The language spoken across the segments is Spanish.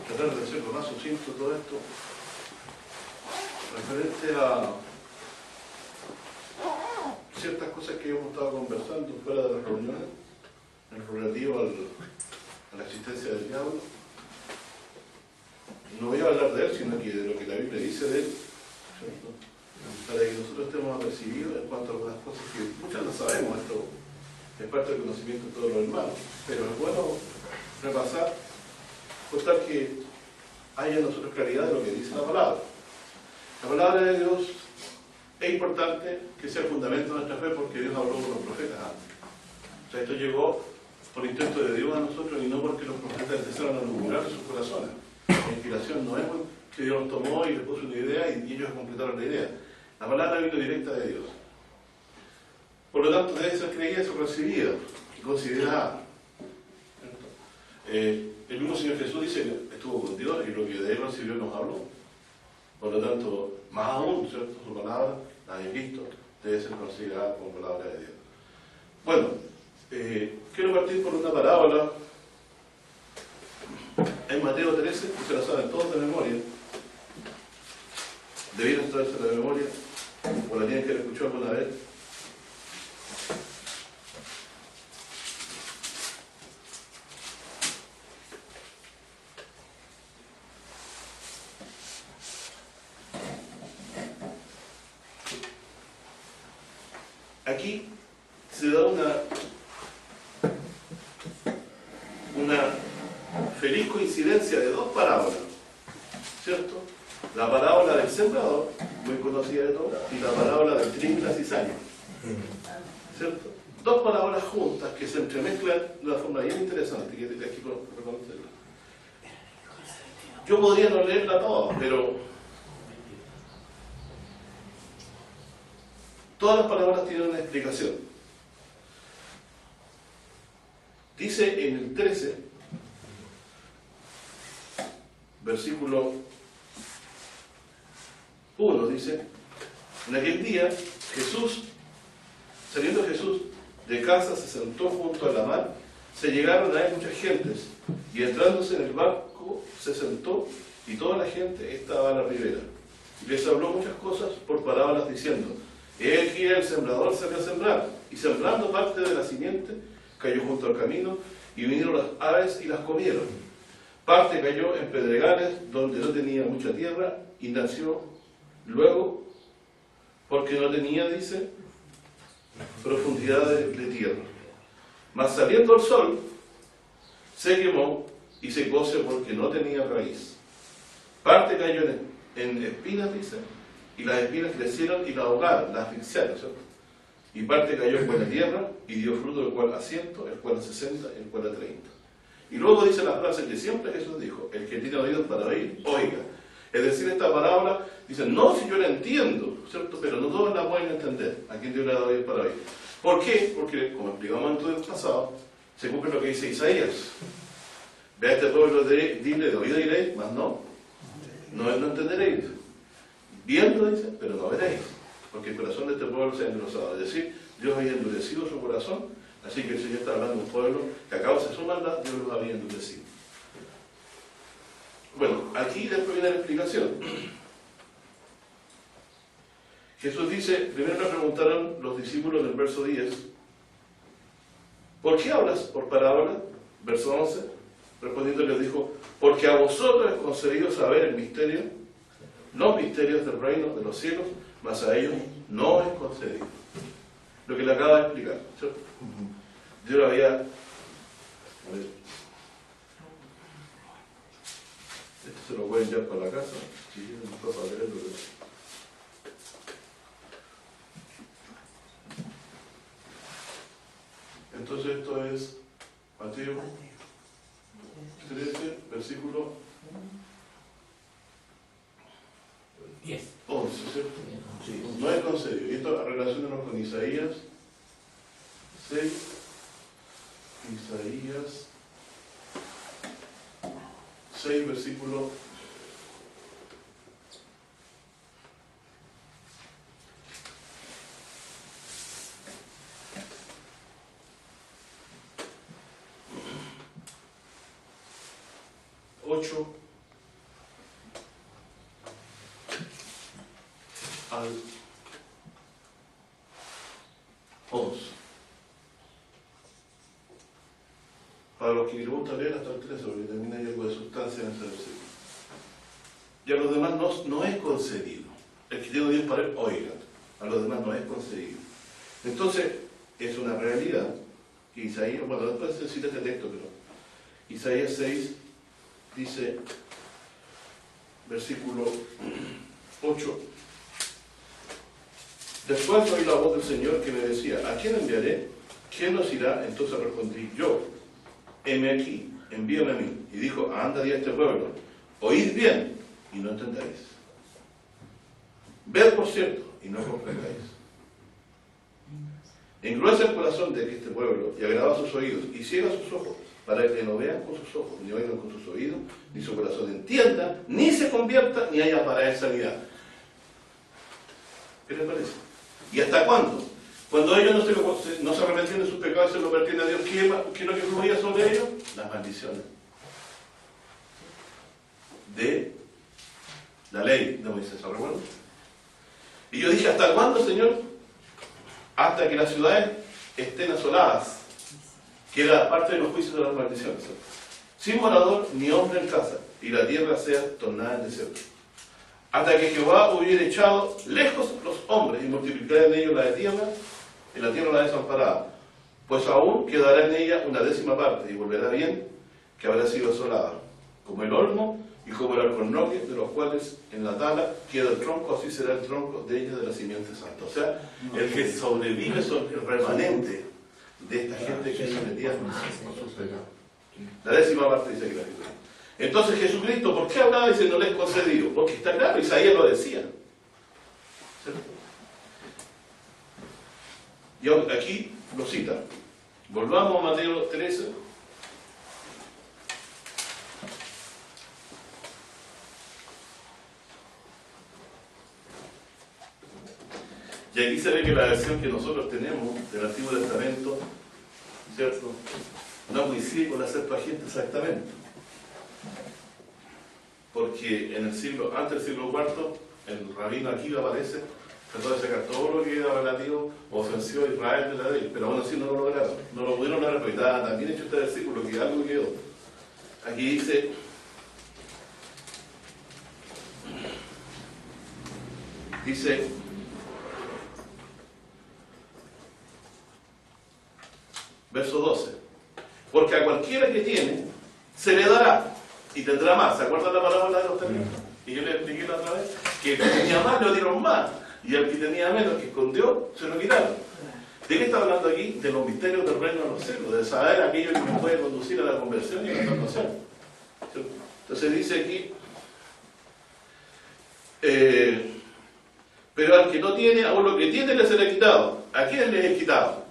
tratar de ser lo más sucinto todo esto, referente a ciertas cosas que hemos estado conversando fuera de las reuniones, en lo relativo a la existencia del diablo. No voy a hablar de él, sino que de lo que la Biblia dice de él, ¿cierto? Para que nosotros estemos apercibidos en cuanto a algunas cosas que muchas no sabemos. Esto es parte del conocimiento de todos los hermanos, pero es bueno repasar, contar que haya en nosotros claridad de lo que dice la palabra. La palabra de Dios es importante que sea el fundamento de nuestra fe, porque Dios habló con los profetas antes. O sea, esto llegó por intento de Dios a nosotros y no porque los profetas empezaron a murmurar en sus corazones. La inspiración no es que Dios los tomó y les puso una idea y ellos completaron la idea. La palabra vino directa de Dios. Por lo tanto, debe ser creída y recibida y considerada. El mismo Señor Jesús dice que estuvo con Dios y lo que de él recibió nos habló. Por lo tanto, más aún, ¿cierto? Su palabra, la de Cristo, debe ser considerada como palabra de Dios. Bueno, quiero partir por una parábola en Mateo 13, que se la saben todos de memoria. Debieron traerse de memoria, o la tienen que haber escuchado alguna vez. Aquí se da una feliz coincidencia de dos parábolas, ¿cierto? La parábola del sembrador, muy conocida de todos, y la parábola del trigo y la cizaña, ¿cierto? Dos parábolas juntas que se entremezclan de una forma bien interesante, que hay que reconocerla. Yo podría no leerla toda, pero todas las parábolas tienen una explicación. Dice en el 13, versículo 1, dice: en aquel día saliendo Jesús de casa, se sentó junto a la mar, se llegaron a él muchas gentes, y entrándose en el barco se sentó, y toda la gente estaba a la ribera. Y les habló muchas cosas por parábolas, diciendo: he aquí el sembrador salió a sembrar, y sembrando parte de la simiente cayó junto al camino, y vinieron las aves y las comieron. Parte cayó en pedregales donde no tenía mucha tierra, y nació luego, porque no tenía, dice, profundidad de tierra. Mas saliendo el sol, se quemó y secóse porque no tenía raíz. Parte cayó en espinas, dice, y las espinas crecieron y la ahogaron, la asfixiaron, ¿cierto? Y parte cayó en buena tierra y dio fruto, el cual a 100, el cual a 60, el cual a 30. Y luego dice la frase que siempre Jesús dijo: el que tiene oídos para oír, oiga. Es decir, esta parábola, dicen, no, si yo la entiendo, ¿cierto? Pero no todos la pueden entender. ¿A quién Dios le ha dado oídos para oír? ¿Por qué? Porque, como explicamos en todo el pasado, se cumple lo que dice Isaías: ve a este pueblo, dile, de oído diréis, mas no entenderéis. Viendo, dice, pero no veréis, porque el corazón de este pueblo se ha engrosado. Es decir, Dios había endurecido su corazón, así que el Señor está hablando de un pueblo que a causa de su maldad, Dios los había endurecido. Bueno, aquí después viene la explicación. Jesús dice, primero le preguntaron los discípulos en el verso 10, ¿por qué hablas por parábola? Verso 11, respondiendo les dijo, porque a vosotros es concedido saber el misterio, los misterios del reino de los cielos, mas a ellos no es concedido. Lo que le acaba de explicar, ¿cierto? Yo lo había... A ver. Esto se lo pueden llevar para la casa. Sí, no está para leerlo. Entonces esto es Mateo 13, versículo 11, ¿cierto? Sí, no es concedido. Y esto relacionamos con Isaías 6, Isaías 6, versículo 8 8 al 11. Para los que les gusta leer hasta el 13, porque también hay algo de sustancia en ese versículo. Y a los demás no es concedido. El que tiene Dios para él, oigan. A los demás no es concedido. Entonces, es una realidad que Isaías, bueno, después se cita este texto, pero Isaías 6 dice, versículo 8, después oí la voz del Señor que me decía, ¿a quién enviaré? ¿Quién nos irá? Entonces respondí, yo, heme aquí, envíame a mí. Y dijo, anda y a este pueblo, oíd bien y no entendáis. Ved por cierto y no comprendáis. Engruesa el corazón de este pueblo y agrava sus oídos y ciega sus ojos, para que no vean con sus ojos, ni oigan con sus oídos, ni su corazón entienda, ni se convierta, ni haya para él sanidad. ¿Qué les parece? ¿Y hasta cuándo? Cuando ellos no se arrepentían de sus pecados y se lo convertían a Dios, ¿qué es lo que fluía sobre ellos? Las maldiciones de la ley de Moisés, ¿se recuerdan? Y yo dije, ¿hasta cuándo, Señor? Hasta que las ciudades estén asoladas, que era parte de los juicios de las maldiciones, sin morador ni hombre en casa, y la tierra sea tornada en desierto. Hasta que Jehová hubiera echado lejos los hombres y multiplicara en ellos la tierra, y la tierra la desamparada, pues aún quedará en ella una 10ª parte, y volverá bien, que habrá sido asolada, como el horno y como el alcornoque, de los cuales en la tala queda el tronco, así será el tronco de ella de la simiente santa. O sea, el que sobrevive son el remanente de esta gente que se metía con sus pecados. La 10ª parte dice que la Biblia. Entonces Jesucristo, ¿por qué hablaba y se no les concedió? Porque está claro, Isaías lo decía. ¿Cierto? Y aquí lo cita. Volvamos a Mateo 13. Y aquí se ve que la versión que nosotros tenemos del Antiguo Testamento, ¿cierto?, no coincide con la Septuaginta exactamente. Porque en el siglo, antes del siglo IV, el rabino aquí aparece, trató de sacar todo lo que era relativo o ofensivo a Israel de la ley, pero aún así no lo lograron, no lo pudieron lograr, porque estaba también hecho este versículo que algo quedó. Aquí dice, verso 12, porque a cualquiera que tiene, se le dará y tendrá más. ¿Se acuerdan la parábola de los talentos? Y yo le expliqué la otra vez, que el que tenía más le dieron más, y el que tenía menos, que escondió, se lo quitaron. ¿De qué está hablando aquí? De los misterios del reino de los cielos, de saber aquello que nos puede conducir a la conversión y a la salvación. Entonces dice aquí, pero al que no tiene, aún lo que tiene le será quitado. ¿A quién les es quitado?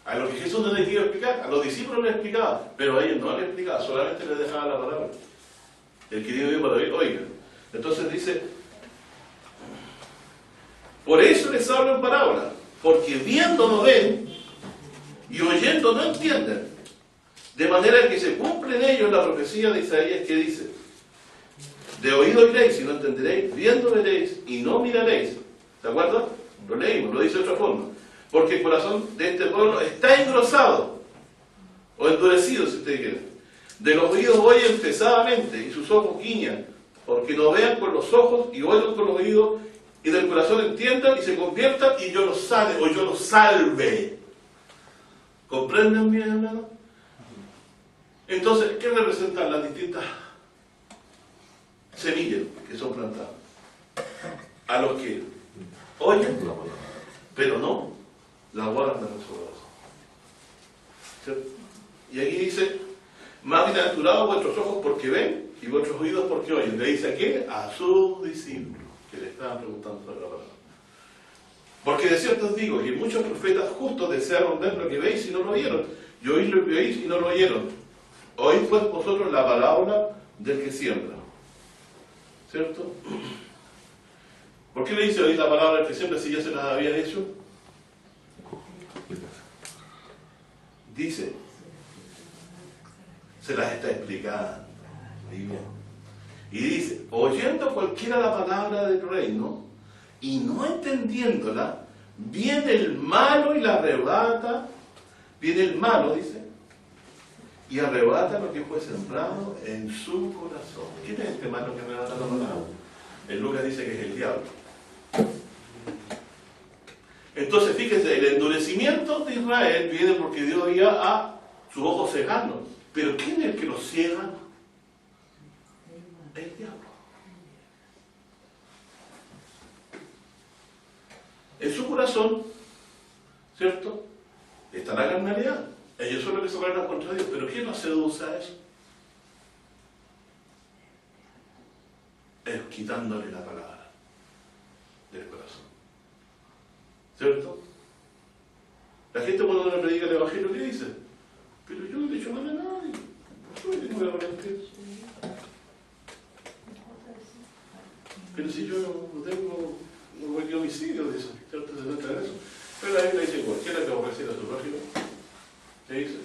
A los que Jesús no les quiso explicar, a los discípulos les explicaba, pero a ellos no les explicaba, solamente les dejaba la palabra. El que tiene Dios para oír, oiga. Entonces dice, por eso les hablo en parábola, porque viendo no ven y oyendo no entienden, de manera que se cumple en ellos la profecía de Isaías que dice, de oído oiréis y no entenderéis, viendo veréis y no miraréis. ¿De acuerdo? Lo leímos, lo dice de otra forma. Porque el corazón de este pueblo está engrosado, o endurecido si ustedes quieren. De los oídos oyen pesadamente y sus ojos guiñan, porque no vean con los ojos y oigan con los oídos, y del corazón entiendan y se conviertan y yo los sane o yo los salve. ¿Comprenden bien, hermano? Entonces, ¿qué representan las distintas semillas que son plantadas? A los que oyen, pero no la guardan en su corazón. ¿Cierto? Y aquí dice, más bienaventurados vuestros ojos porque ven y vuestros oídos porque oyen. Le dice a quién? A sus discípulos, que le estaban preguntando sobre la palabra. Porque de cierto os digo que muchos profetas justos desearon ver lo que veis y no lo vieron, y oír lo que veis y no lo oyeron. Oíd pues vosotros la parábola del que siembra. ¿Cierto? ¿Por qué le dice oír la palabra del que siembra si ya se las había hecho? Dice, se las está explicando. Muy bien. Y dice, oyendo cualquiera la palabra del reino y no entendiéndola, viene el malo y la arrebata, viene el malo, dice, y arrebata lo que fue sembrado en su corazón. ¿Quién es este malo que arrebata la palabra? El Lucas dice que es el diablo. Entonces, fíjense, el endurecimiento de Israel viene porque Dios iba a sus ojos cegarlos. Pero ¿quién es el que los ciega? El diablo. En su corazón, ¿cierto?, está la carnalidad. Ellos son los que se rebelan contra Dios. Pero ¿quién los seduce a eso? Es quitándole la palabra del corazón. ¿Cierto? La gente cuando le predica el evangelio, ¿qué dice? Pero yo no he hecho mal a nadie. ¿Por qué me voy a arrepentir? Pero si yo no tengo un buen homicidio de eso, ¿cierto? Se trata de eso. Pero la Biblia dice, cualquiera que aborreciera a su prójimo, ¿qué dice?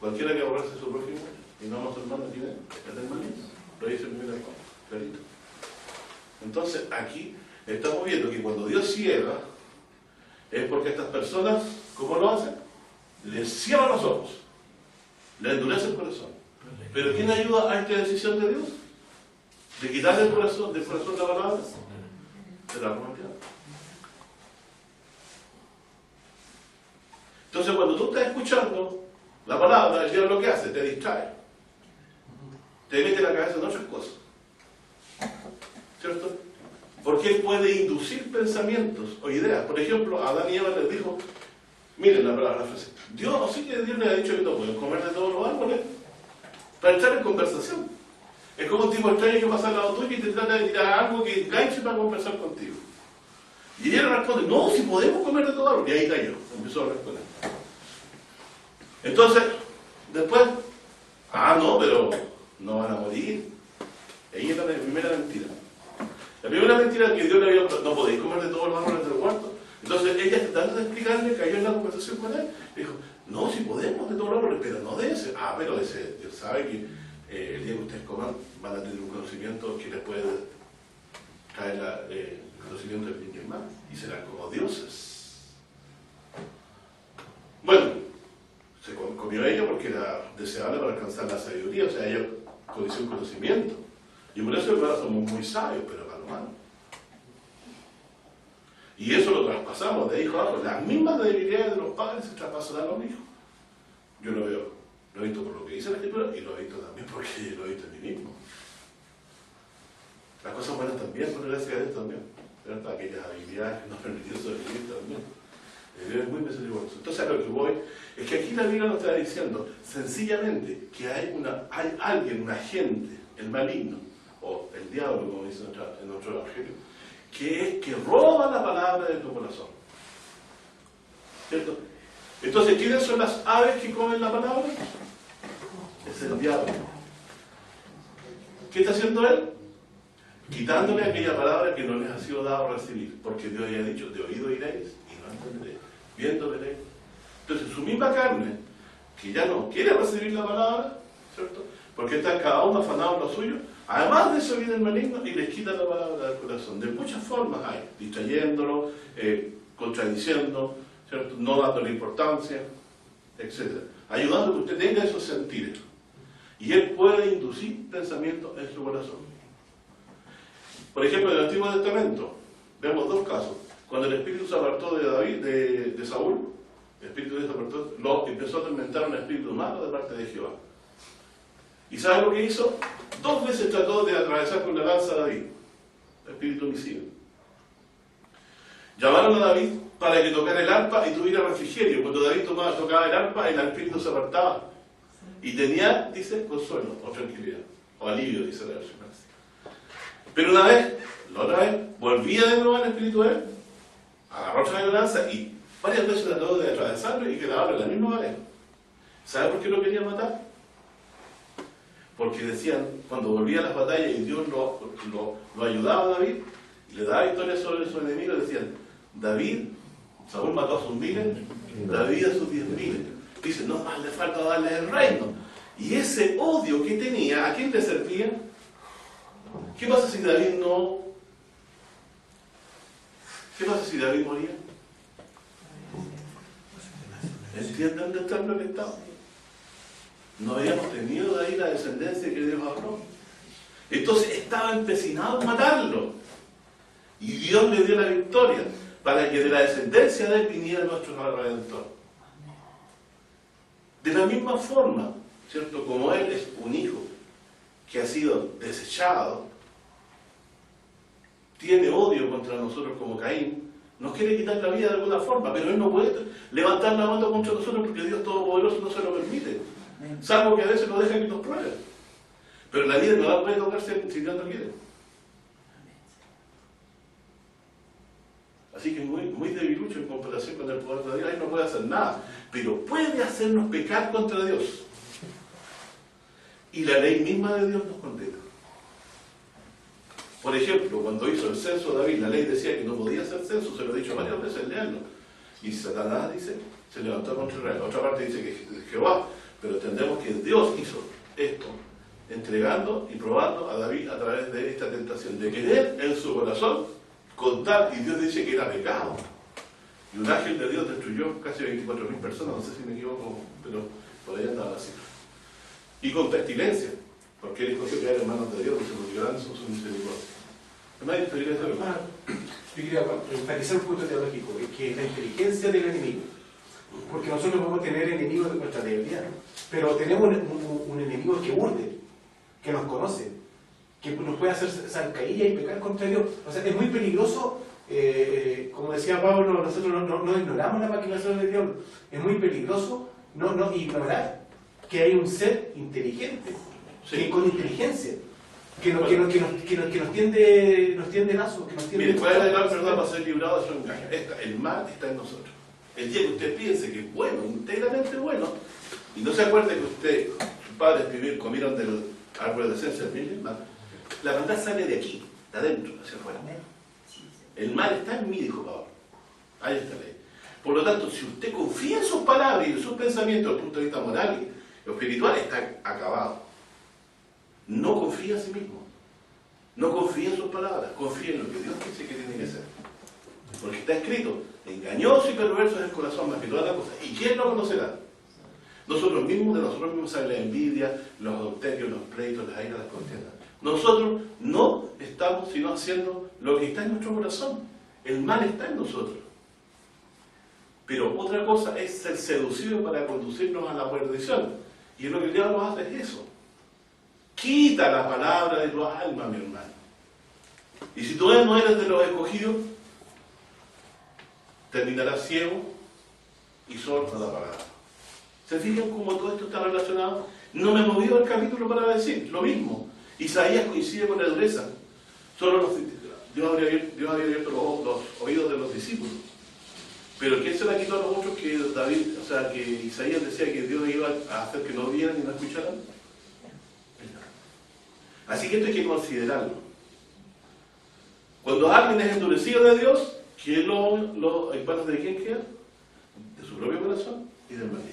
Cualquiera que aborrece a su prójimo y no ama a su hermano, ¿quién es? Es del maligno. Lo dice el primer Juan, clarito. Entonces, aquí estamos viendo que cuando Dios cierra, es porque estas personas, ¿cómo lo hacen? Les cierran los ojos, les endurece el corazón. Pero ¿quién ayuda a esta decisión de Dios? De quitarle del corazón la palabra, de la romantía. Entonces, cuando tú estás escuchando la palabra, el diablo lo que hace, te distrae, te mete la cabeza en otras cosas, ¿cierto? Porque él puede inducir pensamientos o ideas. Por ejemplo, a Adán y Eva les dijo, miren la frase, Dios, no sé que Dios les ha dicho que no pueden comer de todos los árboles, para estar en conversación. Es como un tipo extraño que pasa al lado tuyo y te trata de tirar algo que enganche para conversar contigo. Y él responde, no, si podemos comer de todo árbol. Y ahí cayó, empezó a responder. Entonces, después, no, pero no van a morir. Ahí es la primera mentira. La primera mentira es que Dios le había dicho, no podéis comer de todos los árboles del huerto. Entonces ella, tratando de explicarle, cayó en la conversación con él. Le dijo, no, si podemos de todos los árboles, pero no de ese. Pero ese, Dios sabe que el día que ustedes coman van a tener un conocimiento que les puede traer el conocimiento del bien y el mal, y serán como dioses. Bueno, se comió ella porque era deseable para alcanzar la sabiduría, o sea, ella codició un conocimiento. Y por eso, hermanos, somos muy sabios, pero para lo malo. Y eso lo traspasamos de hijo a hijo. Las mismas debilidades de los padres se traspasan a los hijos. Yo lo veo, lo he visto por lo que dice la Escritura y lo he visto también porque lo he visto en mí mismo. Las cosas buenas también, por gracias a Dios también. ¿Cierto? Aquellas habilidades que nos permitieron sobrevivir también. Dios es muy misericordioso. Entonces, a lo que voy es que aquí la Biblia nos está diciendo sencillamente que hay alguien, un agente, el maligno, o el diablo, como dice en nuestro evangelio, que roba la palabra de tu corazón. ¿Cierto? Entonces, ¿quiénes son las aves que comen la palabra? Es el diablo. ¿Qué está haciendo él? Quitándole aquella palabra que no les ha sido dado a recibir, porque Dios ya ha dicho, de oído iréis y no entenderéis, viendo veréis. Entonces, su misma carne, que ya no quiere recibir la palabra, ¿cierto? Porque está cada uno afanado en lo suyo. Además de eso viene el maligno y les quita la palabra del corazón. De muchas formas hay, distrayéndolo, contradiciendo, ¿cierto? No dándole importancia, etc. Ayudando a que usted tenga esos sentidos. Y él puede inducir pensamientos en su corazón. Por ejemplo, en el Antiguo Testamento vemos dos casos. Cuando el espíritu se apartó de David, de Saúl, el espíritu de Dios se apartó, lo empezó a atormentar un espíritu malo de parte de Jehová. ¿Y sabe lo que hizo? 2 veces trató de atravesar con la lanza a David, espíritu homicida. Llamaron a David para que tocara el arpa y tuviera refrigerio. Cuando David tocaba el arpa, el espíritu se apartaba. Y tenía, dice, consuelo o tranquilidad, o alivio, dice la versión. Pero la otra vez, volvía de nuevo al espíritu de él, agarró otra vez la lanza y varias veces trató de atravesarlo y quedaba en la misma manera. ¿Sabe por qué lo querían matar? Porque decían, cuando volvía a las batallas y Dios lo ayudaba a David, y le daba victoria sobre sus enemigos, decían, Saúl mató a sus 1000, David a sus 10.000. Dice, no más le falta darle el reino. Y ese odio que tenía, ¿a quién le servía? ¿Qué pasa si David no? ¿Qué pasa si David moría? ¿Entienden dónde está lo que está? No habíamos tenido de ahí la descendencia que Dios habló. Entonces estaba empecinado en matarlo. Y Dios le dio la victoria para que de la descendencia de él viniera nuestro Redentor. De la misma forma, ¿cierto? Como él es un hijo que ha sido desechado, tiene odio contra nosotros como Caín, nos quiere quitar la vida de alguna forma, pero él no puede levantar la mano contra nosotros porque Dios Todopoderoso no se lo permite. Salvo que a veces nos deja que nos pruebe. Pero la vida no la puede tocar si Dios no quiere. Así que es muy debilucho en comparación con el poder de Dios. Ahí no puede hacer nada. Pero puede hacernos pecar contra Dios. Y la ley misma de Dios nos condena. Por ejemplo, cuando hizo el censo David, la ley decía que no podía hacer censo. Se lo he dicho varias veces, leerlo. Y Satanás dice, se levantó contra Israel. La otra parte dice que Jehová. Pero entendemos que Dios hizo esto, entregando y probando a David a través de esta tentación, de querer en su corazón contar, y Dios dice que era pecado. Y un ángel de Dios destruyó casi 24.000 personas, no sé si me equivoco, pero por ahí andaba la cifra. Y con pestilencia, porque él escogió caer en manos de Dios, y se multiplicarán su misericordia. ¿No hay inteligencia? Yo quería enfatizar un punto teológico, que es la inteligencia del enemigo. Porque nosotros podemos tener enemigos de nuestra debilidad, pero tenemos un enemigo que urde, que nos conoce, que nos puede hacer zancadilla y pecar contra Dios. O sea, es muy peligroso, como decía Pablo, nosotros no ignoramos la maquinación de Dios. Es muy peligroso no ignorar que hay un ser inteligente, sí, que con inteligencia, que nos tiende lazo, que nos tiende... Mire, puede haber verdad para ser librado de su engaño. El mal está en nosotros. El día que usted piense que es bueno, íntegramente bueno, y no se acuerde que sus padres comieron del árbol de ciencia del mal, la maldad sale de aquí, de adentro, hacia afuera. El mal está en mí, dijo Pablo. Ahí está la ley. Por lo tanto, si usted confía en sus palabras y en sus pensamientos desde el punto de vista moral y espiritual, está acabado. No confía en sí mismo. No confía en sus palabras. Confía en lo que Dios dice que tiene que ser. Porque está escrito, engañoso y perverso es el corazón más que toda la cosa. ¿Y quién lo conocerá? Nosotros mismos, de nosotros mismos sale la envidia, los adulterios, los pleitos, las iras, las contiendas. Nosotros no estamos sino haciendo lo que está en nuestro corazón. El mal está en nosotros. Pero otra cosa es ser seducido para conducirnos a la perdición. Y lo que el diablo hace es eso. Quita la palabra de tu alma, mi hermano. Y si tú no eres de los escogidos, terminarás ciego y sordo a la palabra. ¿Se fijan cómo todo esto está relacionado? No me movió el capítulo para decir lo mismo. Isaías coincide con la dureza. Solo Dios había abierto los oídos de los discípulos. Pero ¿quién se la quitó a los otros que David, o sea, que Isaías decía que Dios iba a hacer que no vieran y no escucharan? Así que esto hay que considerarlo. Cuando alguien es endurecido de Dios, ¿quién en manos de quién queda? De su propio corazón y del maligno.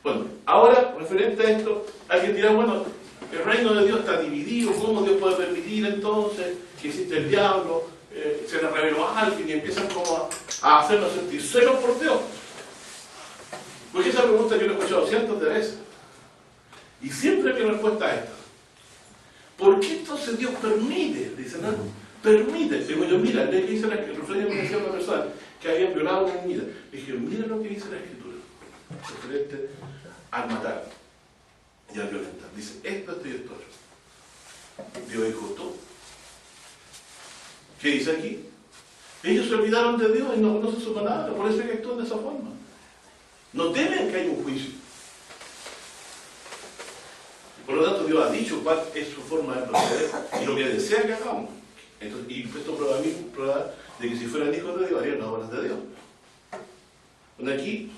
Bueno, ahora, referente a esto, alguien dirá, bueno, el reino de Dios está dividido, ¿cómo Dios puede permitir entonces que existe el diablo? Se le reveló a alguien y empiezan como a hacernos sentir celos por Dios. Porque esa pregunta yo la he escuchado cientos de veces. Y siempre mi respuesta es esta. ¿Por qué entonces Dios permite? Dicen, ¿no? Permite. Digo yo, mira, le dice el refrán me decía a una persona que había violado a una niña. Le dije, mira lo que dice la Escritura, referente al matar y al violentar. Dice, esto y esto otro. Dios dijo todo. ¿Qué dice aquí? Ellos se olvidaron de Dios y no conocen su palabra, por eso es que actúan de esa forma. No temen que haya un juicio. Por lo tanto, Dios ha dicho cuál es su forma de proceder y lo que desea que hagamos. Entonces, y esto prueba a mí, prueba de que si fueran hijos de Dios, harían las obras de Dios. Bueno, aquí,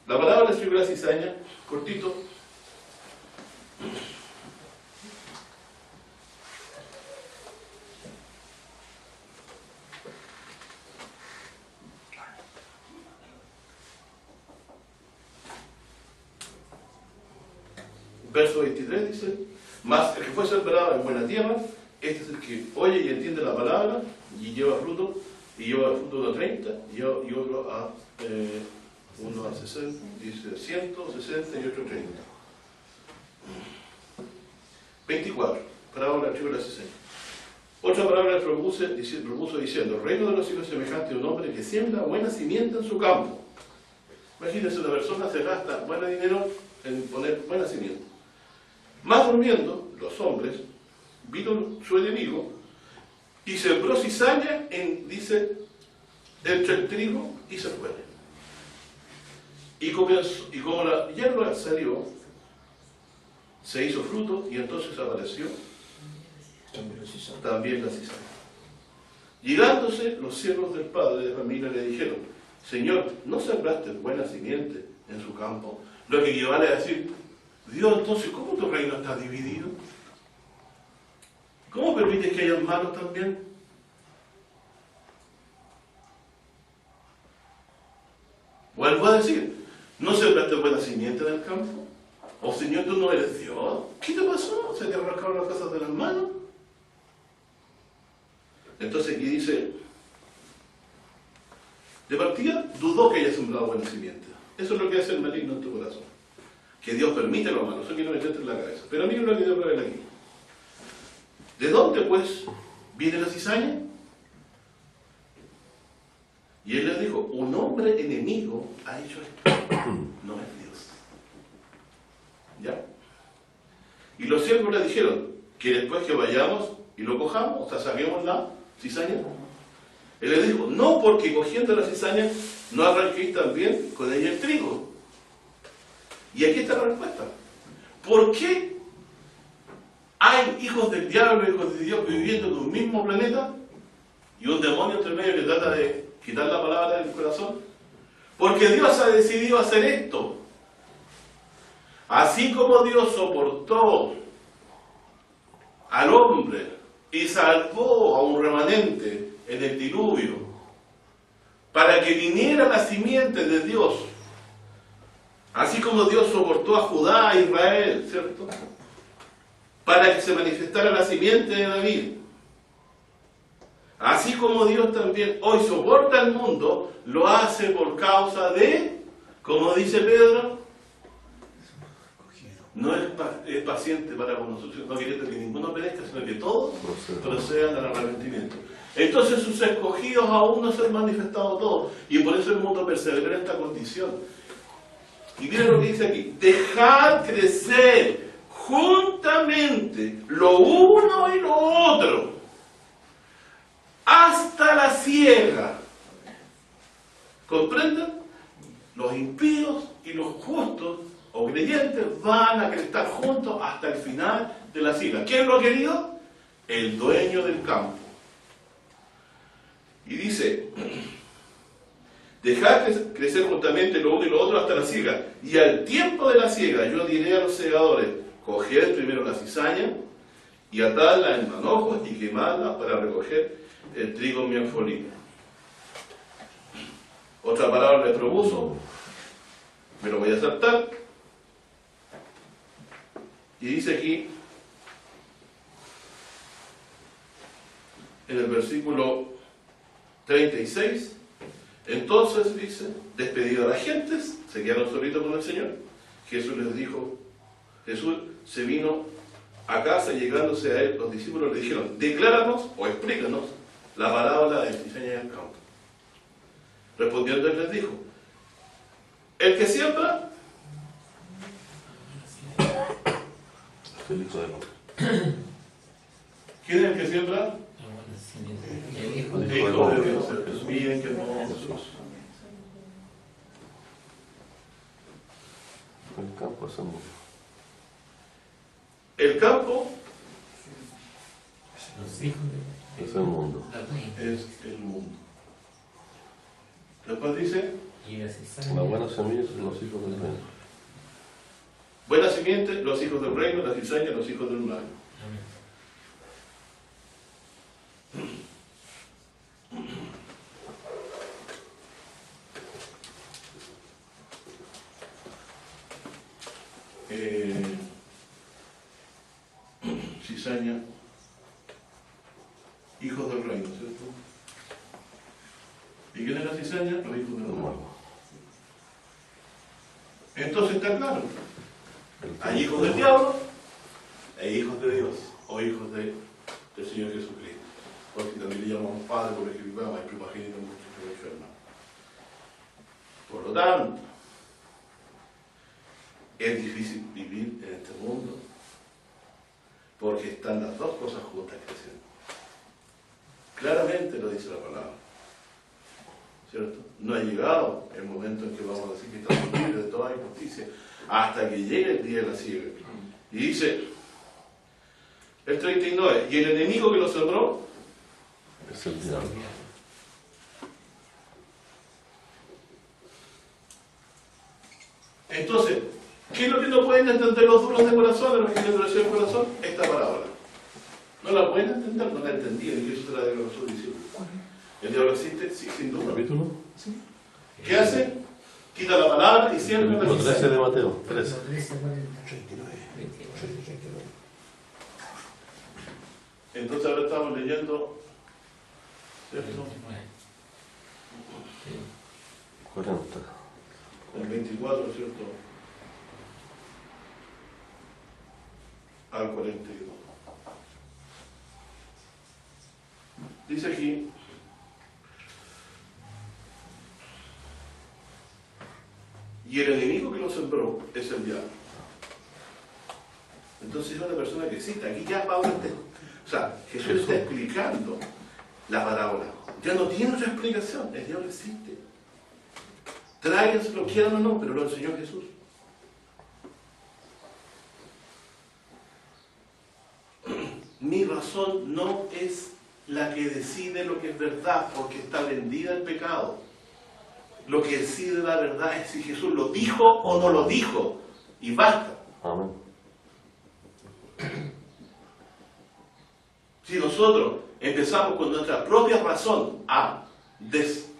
la palabra de escribir la cizaña, cortito. Verso 23 dice, mas el que fue sembrado en buena tierra, este es el que oye y entiende la palabra y lleva fruto, y lleva fruto uno a 30 y otro a uno a 60, dice 160 y otro 30. 24, parábola del trigo y la cizaña. Otra palabra propuso diciendo, el reino de los cielos es semejante a un hombre que siembra buena simiente en su campo. Imagínense, una persona se gasta buen dinero en poner buena simiente. Más durmiendo, los hombres, vino su enemigo y sembró cizaña dice, entre el trigo y se fue. Y como la hierba salió, se hizo fruto y entonces apareció también la cizaña. Llegándose los siervos del padre de familia le dijeron, Señor, ¿no sembraste buena simiente en su campo? Lo que equivale a decir, Dios, entonces, ¿cómo tu reino está dividido? ¿Cómo permites que haya malos también? Vuelvo a decir, ¿no sembraste buena simiente en el campo? ¿O Señor, tú no eres Dios? ¿Qué te pasó? ¿Se te arrancaron las cosas de las manos? Entonces aquí dice, de partida, dudó que haya sembrado buena simiente. Eso es lo que hace el maligno en tu corazón. Que Dios permite lo malo, eso quiero meterte en la cabeza. Pero miren lo que Dios revela aquí. ¿De dónde, pues, viene la cizaña? Y él les dijo, un hombre enemigo ha hecho esto. No es Dios. ¿Ya? Y los siervos le dijeron, que después que vayamos y lo cojamos, o sea, saquemos la cizaña. Él les dijo, no, porque cogiendo la cizaña no arranquéis también con ella el trigo. Y aquí está la respuesta. ¿Por qué hay hijos del diablo y hijos de Dios viviendo en un mismo planeta y un demonio entre medio que trata de quitar la palabra del corazón? Porque Dios ha decidido hacer esto. Así como Dios soportó al hombre y salvó a un remanente en el diluvio para que viniera la simiente de Dios, así como Dios soportó a Judá, a Israel, ¿cierto? Para que se manifestara la simiente de David. Así como Dios también hoy soporta al mundo, lo hace por causa de, como dice Pedro, no es paciente para con nosotros, no quiere que ninguno perezca, sino que todos procedan al arrepentimiento. Entonces sus escogidos aún no se han manifestado todos, y por eso el mundo persevera en esta condición. Y miren lo que dice aquí, dejad crecer juntamente lo uno y lo otro, hasta la siega. ¿Comprenden? Los impíos y los justos o creyentes van a estar juntos hasta el final de la siega. ¿Quién lo ha querido? El dueño del campo. Y dice, dejad crecer juntamente lo uno y lo otro hasta la siega. Y al tiempo de la siega yo diré a los segadores, coged primero la cizaña y atadla en manojos y quemadla para recoger el trigo en mi alfolí. Otra palabra le propuso, me lo voy a saltar. Y dice aquí, en el versículo 36, entonces dice, despedido a las gentes, se quedaron solitos con el Señor. Jesús les dijo, Jesús se vino a casa y llegándose a él, los discípulos le dijeron, decláranos o explícanos la parábola de cizaña y el campo. Respondiendo él les dijo, el que siembra, El hijo de Dios. ¿quién es el que siembra? El hijo El de Hijo de Dios. Miren que hermoso. El campo es el mundo. El campo los hijos Es el mundo. es el mundo. Después dice, y la cizaña. La buena semilla son los hijos del reino. buena simiente, los hijos del reino, la cizaña, los hijos del mal. Amén. cizaña, hijos del reino, ¿cierto? ¿Y quién es la cizaña? Los hijos del reino. Entonces está claro. Hay hijos del diablo e hijos de Dios, o hijos del Señor Jesucristo. Porque también le llamamos Padre por el que vivamos, hay primogénito en muchos hermanos. Por lo tanto, es difícil vivir en este mundo porque están las dos cosas juntas creciendo. Claramente lo dice la palabra, ¿cierto? No ha llegado el momento en que vamos a decir que estamos libres de toda injusticia hasta que llegue el día de la siega. Y dice el 39, y el enemigo que lo sembró Es el diablo. Entonces, ¿qué es lo que no pueden entender los duros de corazón, los que tienen endurecido el corazón? Esta parábola. No la pueden entender, no la entendían, y eso se la digo a sus discípulos. ¿El diablo existe? Sí, sin duda. ¿Capítulo? ¿Qué hace? Quita la palabra y siempre la Capítulo 13 de cizaña. Mateo. 13. 39. Entonces ahora estamos leyendo, ¿cierto? 40. El 24, ¿cierto? Al 42. Dice aquí, y el enemigo que lo sembró es el diablo. Entonces es una persona que existe. Aquí ya Pablo Jesús está explicando la parábola. Ya no tiene otra explicación. El diablo existe. Tráiganse lo quieran o no, pero lo enseñó Jesús. Mi razón no es la que decide lo que es verdad, porque está vendida el pecado. Lo que decide la verdad es si Jesús lo dijo o no lo dijo. Y basta. Amén. Si nosotros empezamos con nuestra propia razón a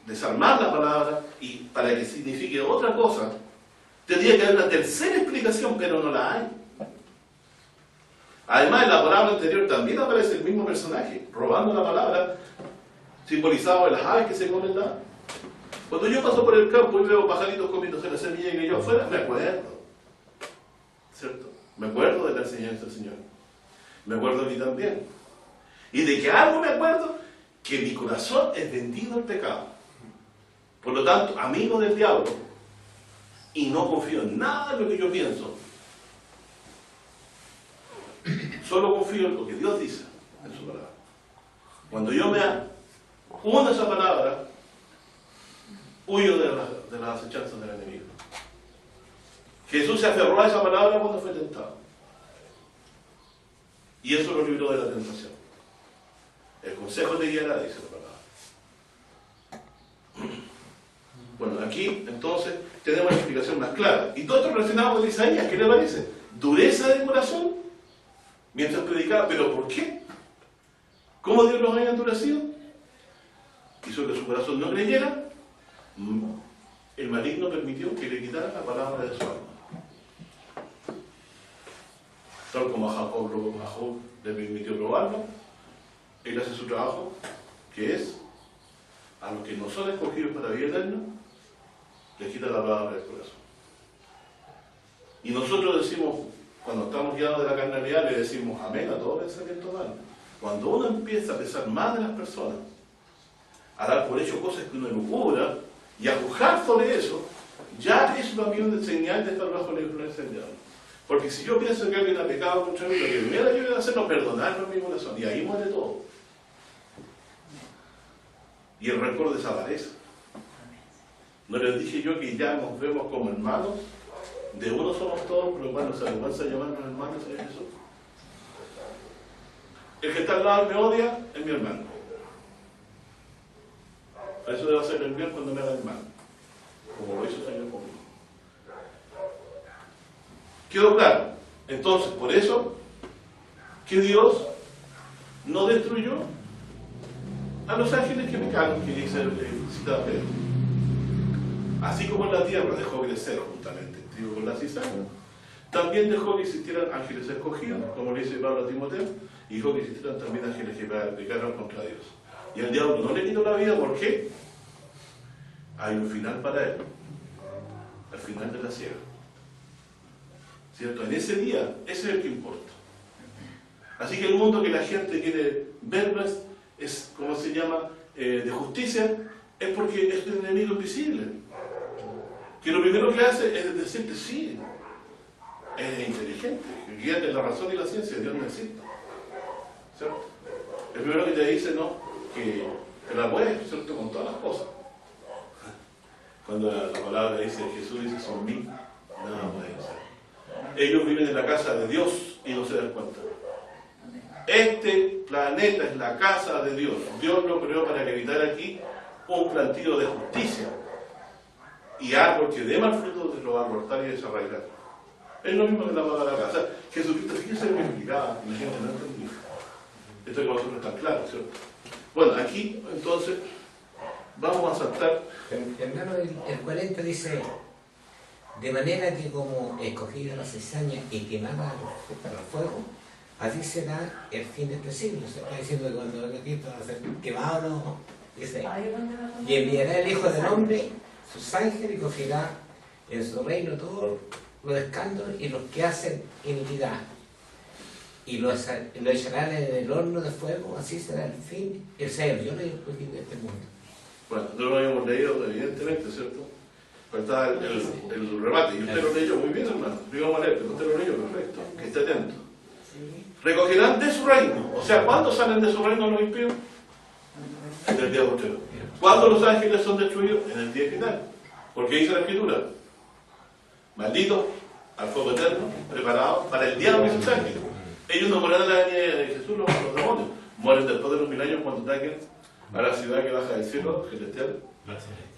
desarmar la palabra y para que signifique otra cosa, tendría que haber una tercera explicación, pero no la hay. Además, en la palabra anterior también aparece el mismo personaje, robando la palabra, simbolizado en las aves que se comen la. Cuando yo paso por el campo y veo pajaritos comiéndose la semilla y yo afuera, me acuerdo. ¿Cierto? Me acuerdo de la enseñanza del Señor. Me acuerdo de mí también. Y de que algo me acuerdo, que mi corazón es vendido al pecado. Por lo tanto, amigo del diablo, y no confío en nada de lo que yo pienso. Solo confío en lo que Dios dice en su palabra. Cuando yo me uno a esa palabra, huyo de las acechanzas del enemigo. Jesús se aferró a esa palabra cuando fue tentado. Y eso lo libró de la tentación. El consejo te guiará, dice la palabra. Bueno, aquí entonces tenemos la explicación más clara. Y todo esto relacionado con Isaías, ¿qué le parece? Dureza de corazón mientras predicaba. ¿Pero por qué? ¿Cómo Dios los había endurecido? Hizo que su corazón no creyera. El maligno permitió que le quitaran la palabra de su alma. Tal como a Jacob le permitió probarlo, él hace su trabajo, que es a los que no son escogidos para vida eterna, les quita la palabra del corazón. Y nosotros decimos, cuando estamos guiados de la carnalidad, le decimos amén a todo pensamiento humano. Cuando uno empieza a pensar más de las personas, a dar por hecho cosas que uno elucubra y a juzgar sobre eso, ya es para mí una señal de estar bajo la influencia del diablo. Porque si yo pienso que alguien ha pecado contra mí, lo que primero yo voy a hacer es perdonarlo en mi corazón, y ahí muere todo. Y el rencor desaparece. ¿No les dije yo que ya nos vemos como hermanos? De uno somos todos, por lo cual nos avergüenza llamarnos hermanos en Jesús. El que está al lado me odia, es mi hermano. Eso debe hacer el bien cuando me haga hermano, como lo hizo el Señor conmigo. ¿Quedó claro? Entonces, por eso, que Dios no destruyó a los ángeles que pecaron, que dice citaba Pedro. Así como en la tierra dejó crecer juntamente el trigo con la cizaña, También dejó que existieran ángeles escogidos, como le dice Pablo a Timoteo, y dejó que existieran también ángeles que pecaron contra Dios. Y el diablo no le quitó la vida, ¿por qué? Hay un final para él, al final de la ciega. ¿Cierto? En ese día, ese es el que importa. Así que el mundo que la gente quiere ver es, ¿cómo se llama?, de justicia, es porque es un enemigo invisible. Que lo primero que hace es decirte, sí, es inteligente, guíate en la razón y la ciencia, Dios no existe. ¿Cierto? El primero que te dice, no, que la puedes, ¿cierto?, con todas las cosas. Cuando la palabra dice, Jesús dice, son mí, nada puede ser. Ellos viven en la casa de Dios y no se dan cuenta. Este planeta es la casa de Dios. Dios lo creó para que habitara aquí un plantío de justicia. Y árbol que dé mal fruto se lo va a cortar y desarraigar. Es lo mismo que la palabra casa. Jesucristo, fíjese lo que explicaba y la gente no entendía. Esto que nosotros está claro, ¿cierto? Bueno, aquí entonces vamos a saltar. Hermano, el 40 dice: de manera que como escogida la cizaña y quemada para el fuego, así será el fin de este siglo. Se está diciendo que cuando venga Cristo va a ser quemado, ¿no? Dice: y enviará el Hijo del Hombre sus ángeles y cogerá en su reino todos los escándalos y los que hacen iniquidad. Y lo echarán en el horno de fuego, así será el fin, el ser. Yo leí el fin de este mundo. Bueno, no lo habíamos leído, evidentemente, ¿cierto? Faltaba el remate, y usted lo leyó muy bien, hermano. Digamos a leer, pero usted lo leyó, perfecto. Que esté atento. Recogerán de su reino. O sea, ¿cuándo salen de su reino los impíos? En el día postrero. ¿Cuándo los ángeles son destruidos? En el día final. Porque dice la Escritura: malditos al fuego eterno, preparados para el diablo y sus ángeles. Ellos no mueren en la venida de Jesús, los demonios. Mueren después de los 1000 años cuando ataquen a la ciudad que baja del cielo, celestial.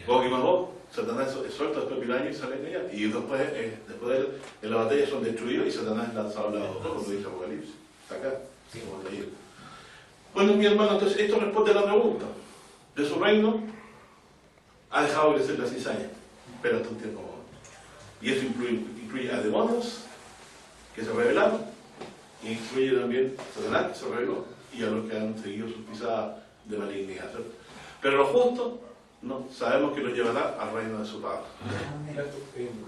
Gog y Magog. Satanás es suelto después de 1000 años y salen de allá. Y después de la batalla son destruidos y Satanás es lanzado al lado de como dice Apocalipsis. Está acá, sí, como leído. Bueno, mi hermano, entonces esto responde a la pregunta. De su reino ha dejado crecer la cizaña, pero hasta un tiempo más. Y eso incluye a demonios que se rebelaron, y incluye también a Satanás que se rebeló, y a los que han seguido sus pisadas de malignidad, ¿cierto? Pero los justos, no, sabemos que los llevará al reino de su Padre.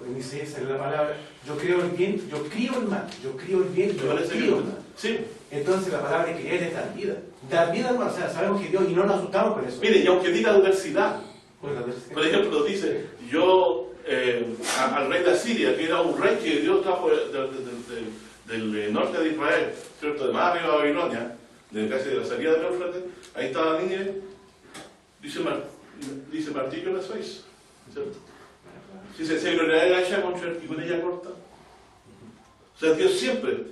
En Isaías sale la palabra: yo creo el bien, yo crío el mal, yo crío el bien, yo crío el mal. Sí. Entonces la palabra que creer es dar vida. Dar vida, hermano, o sea, sabemos que Dios, y no nos asustamos por eso. Mire, y aunque diga adversidad, Pues por ejemplo, dice, yo al rey de Asiria, que era un rey que Dios trajo del norte de Israel, ¿cierto?, de más arriba de Babilonia, casi de la salida del Éufrates, ahí estaba Nínive, dice martillo la sois, ¿cierto? Dice, se gloriará ella y con ella corta. O sea, Dios siempre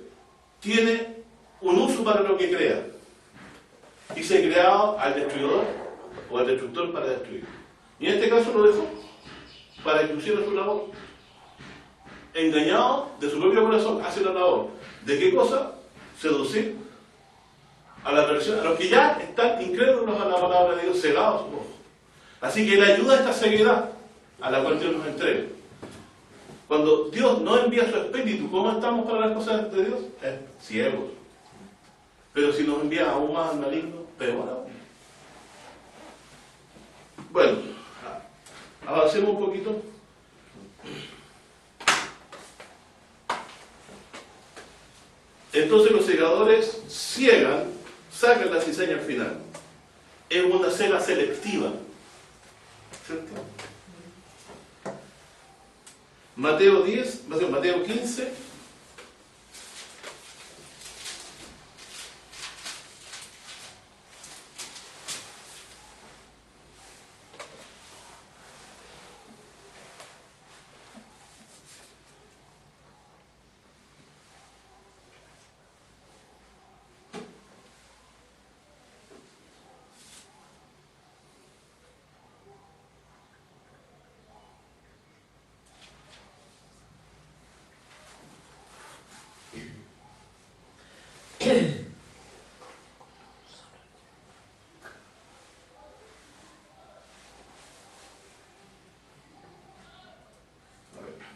tiene un uso para lo que crea. Y se ha creado al destruidor o al destructor para destruir. Y en este caso lo dejó para que hiciera su labor. Engañado de su propio corazón, hace la labor. ¿De qué cosa? Seducir a la persona, a los que ya están incrédulos a la palabra de Dios, cegados sus ojos. Así que Él ayuda a esta ceguedad a la cual Dios nos entrega. Cuando Dios no envía su espíritu, ¿cómo estamos para las cosas de Dios? Ciegos. Pero si nos envía aún más al maligno, peor aún. Bueno, avancemos un poquito. Entonces los segadores ciegan, sacan la cizaña al final. Es una cega selectiva, ¿cierto? Mateo 15.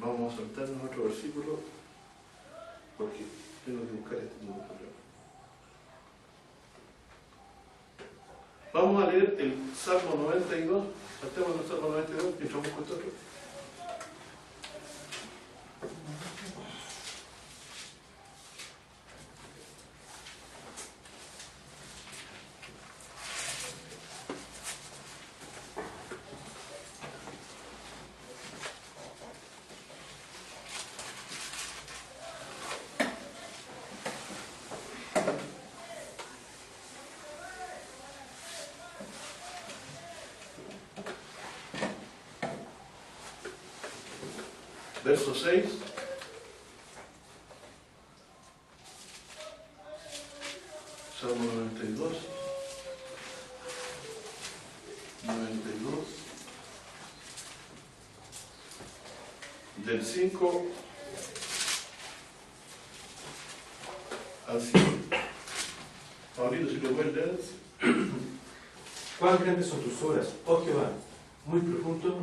Vamos a saltarnos otro versículo. porque tengo que buscar este número. Vamos a leer el Salmo 92, saltemos el Salmo 92 mientras busco esto otro. Verso 6. Salmo 92. 92. Del 5 al 7. Pablito, si lo puedes leer. Cuán grandes son tus obras, oh Jehová, muy profundos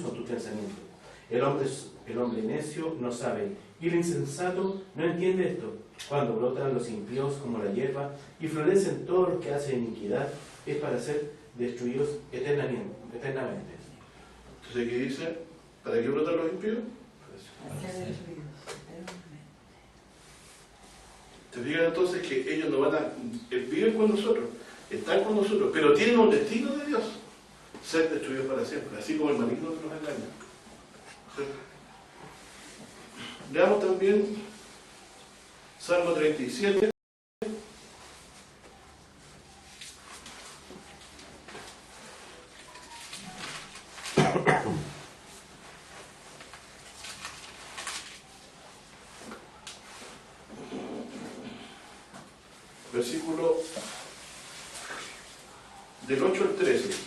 son tus pensamientos. El hombre necio no sabe, y el insensato no entiende esto. Cuando brotan los impíos como la hierba, y florecen todos los que hacen iniquidad, es para ser destruidos eternamente. Entonces, ¿qué dice? ¿Para qué brotan los impíos? ¿Te fijas entonces que ellos no van a... viven con nosotros, están con nosotros, pero tienen un destino de Dios, ser destruidos para siempre, así como el maligno que nos engaña. Veamos también Salmo 37. Versículo del 8 al 13.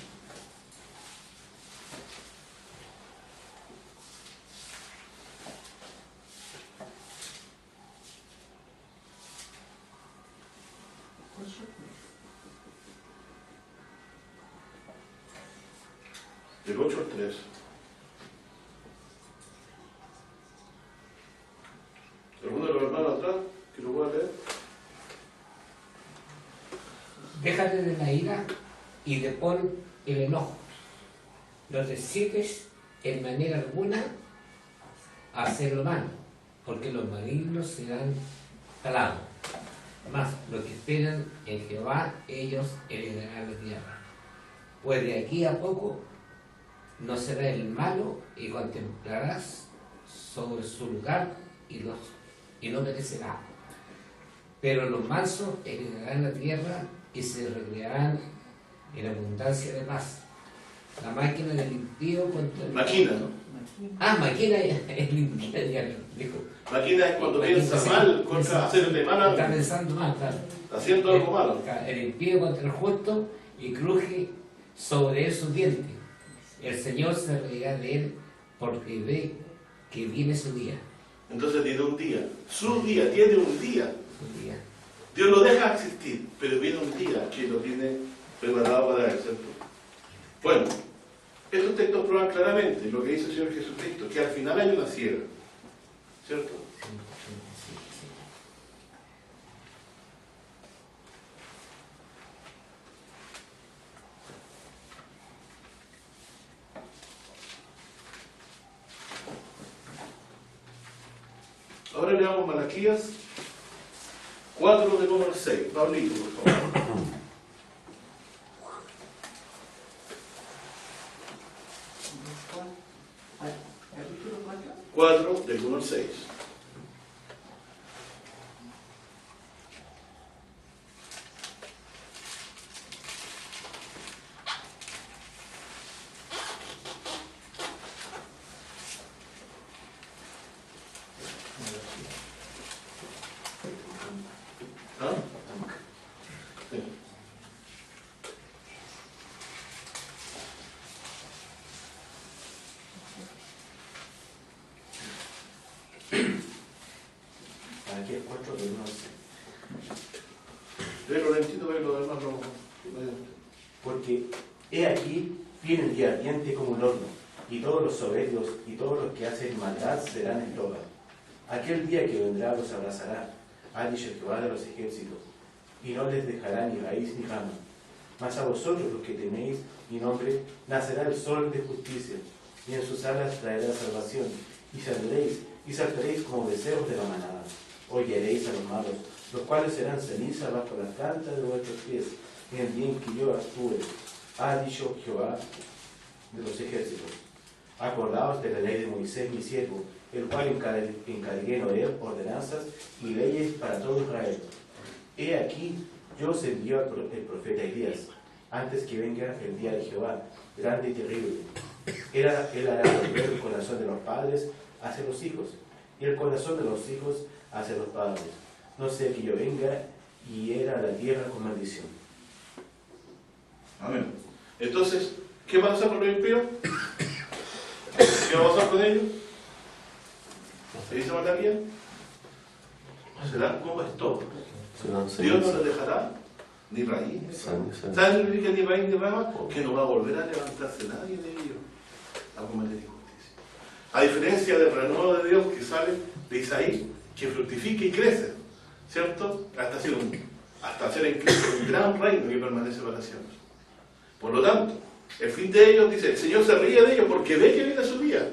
Del 8 al 13. ¿Alguno de los hermanos atrás que lo pueda leer? Déjate de la ira y depón el enojo. No te excites en manera alguna a hacer lo malo, porque los malignos serán talados. Mas los que esperan en Jehová, ellos heredarán la tierra. Pues de aquí a poco no será el malo, y contemplarás sobre su lugar y no perecerá. Pero los mansos heredarán la tierra y se recrearán en abundancia de paz. La máquina del impío contra el... Maquina, ¿no? Máquina es limpia, ya dijo. Maquina es cuando Maquina, piensa sí, mal, contra hacerle mal, está pensando mal, claro. haciendo algo malo. El impío contra el justo y cruje sobre él sus dientes. El Señor se reirá de él porque ve que viene su día. Entonces tiene un día. Su día, tiene un día. Su día. Dios lo deja existir, pero viene un día que lo tiene preparado para él, ¿cierto? Bueno, estos textos prueban claramente lo que dice el Señor Jesucristo, que al final hay una ciega, ¿cierto? Ahora leamos Malaquías 4 del 1 al 6. Pablito, por favor. 4 del 1 al 6. ¿Ah? Sí. Aquí el 4 del 1 al 6. Léelo lentito para que los demás no... Porque he aquí viene el día ardiente como un horno, y todos los soberbios y todos los que hacen maldad serán en toda. Aquel día que vendrá los abrazará, ha dicho Jehová de los ejércitos, y no les dejará ni raíz ni rama. Mas a vosotros los que teméis mi nombre, nacerá el sol de justicia, y en sus alas traerá salvación, y saltaréis como becerros de la manada. Oyeréis a los malos, los cuales serán ceniza bajo la planta de vuestros pies, en el día en que yo actúe, ha dicho Jehová de los ejércitos. Acordaos de la ley de Moisés mi siervo, el cual encargué en Horeb ordenanzas y leyes para todo Israel. He aquí, yo os envío el profeta Elías, antes que venga el día de Jehová, grande y terrible. Él hará volver el corazón de los padres hacia los hijos, y el corazón de los hijos hacia los padres, no sea que yo venga y hiera la tierra con maldición. Amén. Entonces, ¿qué va a pasar con los impíos? ¿Qué va a pasar con ellos? ¿Se dice Malaquías? Serán como estómago. Dios no les dejará ni raíz ni rama. ¿Saben lo que significa ni raíz ni rama? Que no va a volver a levantarse nadie de ellos a cometer injusticia. A diferencia del renuevo de Dios que sale de Isaí, que fructifica y crece, ¿cierto? Hasta hacer en Cristo un gran reino que permanece para siempre. Por lo tanto, el fin de ellos, dice, el Señor se ríe de ellos porque ve que viene su día.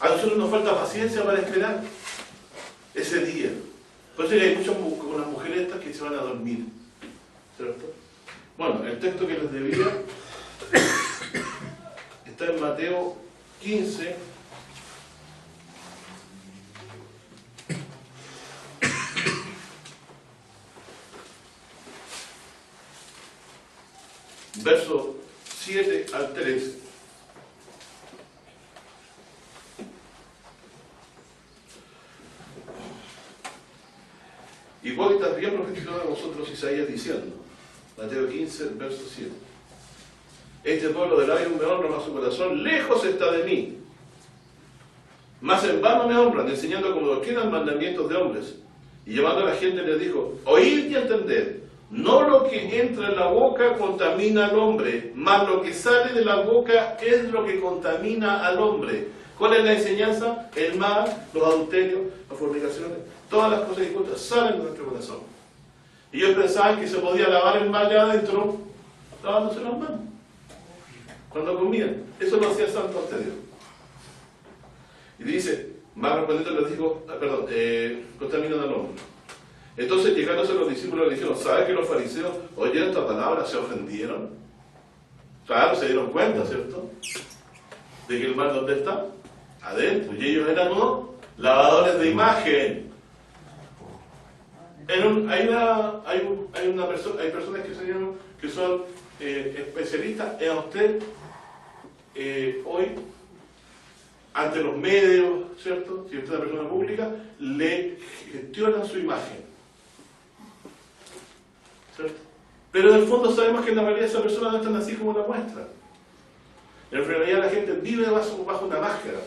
A nosotros nos falta paciencia para esperar ese día. Por eso hay muchas mujeres estas que se van a dormir, ¿cierto? Bueno, el texto que les debía está en Mateo 15, verso 7 al 13. Igual también profetizó a vosotros Isaías diciendo, Mateo 15, verso 7. Este pueblo de labios me honra, mas su corazón lejos está de mí. Mas en vano me honran, enseñando como doctrina mandamientos de hombres. Y llamando a la gente les dijo, oíd y entended, no lo que entra en la boca contamina al hombre, mas lo que sale de la boca es lo que contamina al hombre. ¿Cuál es la enseñanza? El mal, los adulterios, las fornicaciones, todas las cosas injustas salen de nuestro corazón. Y ellos pensaban que se podía lavar el mal de adentro lavándose las manos cuando comían. Eso lo hacía santo ante Dios. Y dice, más respondiendo les dijo, contaminan al hombre. Entonces llegándose los discípulos le dijeron, ¿sabes que los fariseos oyeron esta palabra, se ofendieron? Claro, se dieron cuenta, ¿cierto? De que el mal, ¿dónde está? Adentro. Y ellos eran unos lavadores de imagen. Hay personas que son especialistas en usted hoy ante los medios, ¿cierto? Si usted es una persona pública, le gestionan su imagen, ¿cierto? Pero en el fondo sabemos que en la realidad esa persona no es tan así como la muestra. En realidad la gente vive bajo una máscara.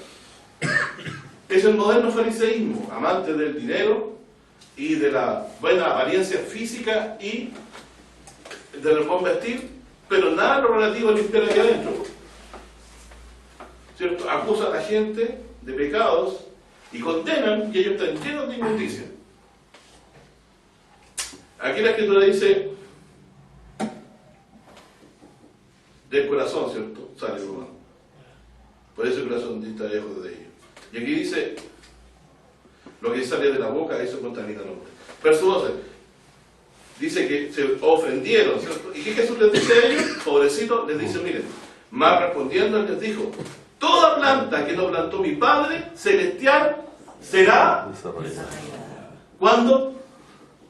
Es el moderno fariseísmo, amante del dinero y de la buena apariencia física y del buen vestir, pero nada lo relativo a limpiar aquí adentro, ¿cierto? Acusan a la gente de pecados y condenan, y ellos están llenos de injusticia. Aquí la escritura dice del corazón, ¿cierto? Sale lo malo. Por eso el corazón está lejos de ellos. Y aquí dice, lo que sale de la boca, eso contamina al hombre. Verso 12. Dice que se ofendieron, ¿cierto? ¿Y qué Jesús les dice a ellos? Pobrecito, les dice, miren, más respondiendo él les dijo, toda planta que no plantó mi Padre Celestial será desarrollada. ¿Cuándo?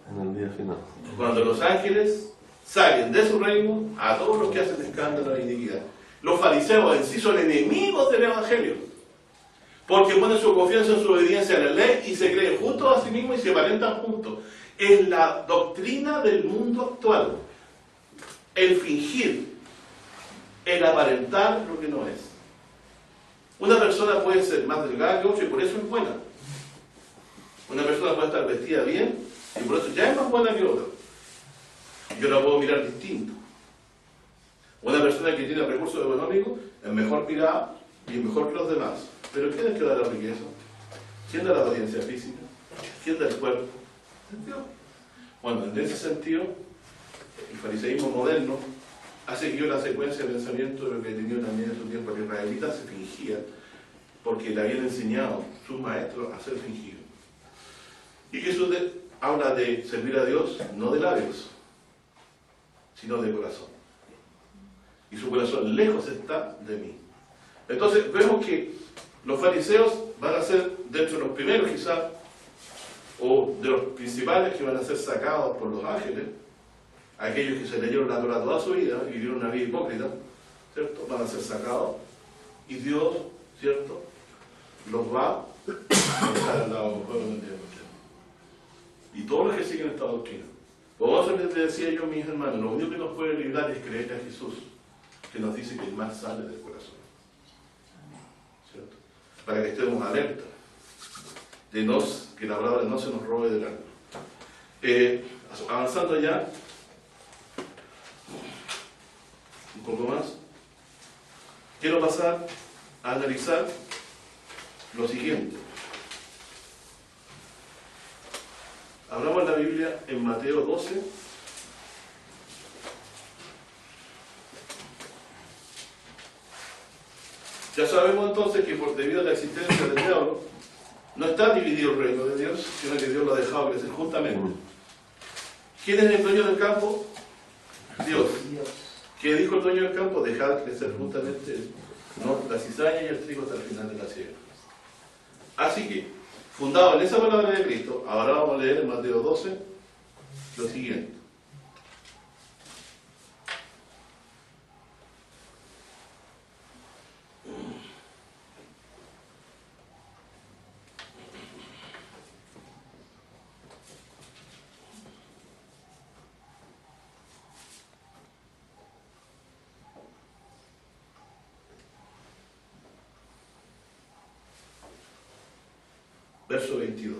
En el día final. Cuando los ángeles saquen de su reino a todos los que hacen escándalo e iniquidad. Los fariseos en sí son enemigos del Evangelio, porque ponen su confianza en su obediencia a la ley y se creen justos a sí mismos y se aparentan juntos. Es la doctrina del mundo actual, el fingir, el aparentar lo que no es. Una persona puede ser más delgada que otra y por eso es buena. Una persona puede estar vestida bien y por eso ya es más buena que otra. Yo la puedo mirar distinto. Una persona que tiene recursos económicos es mejor mirada y mejor que los demás. Pero ¿quién es que da la riqueza? ¿Quién da la apariencia física? ¿Quién da el cuerpo? Dios. Bueno, en ese sentido, el fariseísmo moderno ha seguido la secuencia de pensamiento de lo que tenía también en su tiempo. Los israelitas se fingían porque le habían enseñado sus maestros a ser fingidos. Y Jesús habla de servir a Dios no de labios, sino de corazón. Y su corazón lejos está de mí. Entonces vemos que los fariseos van a ser dentro de los primeros quizás, o de los principales que van a ser sacados por los ángeles, aquellos que se leyeron la Torá toda su vida y vivieron una vida hipócrita, ¿cierto? Van a ser sacados y Dios, ¿cierto?, los va a dejar al lado del pueblo del día. Y todos los que siguen esta doctrina. Como les decía yo, mis hermanos, lo único que nos puede librar es creer a Jesús, que nos dice que el mal sale del corazón, ¿cierto? Para que estemos alerta de que la palabra no se nos robe del alma. Avanzando ya un poco más, quiero pasar a analizar lo siguiente. Hablamos en la Biblia en Mateo 12. Ya sabemos entonces que debido a la existencia del diablo, no está dividido el reino de Dios, sino que Dios lo ha dejado crecer justamente. ¿Quién es el dueño del campo? Dios. ¿Qué dijo el dueño del campo? Dejar crecer justamente, ¿no?, la cizaña y el trigo hasta el final de la siega. Así que, fundado en esa palabra de Cristo, ahora vamos a leer en Mateo 12 lo siguiente. Verso 22.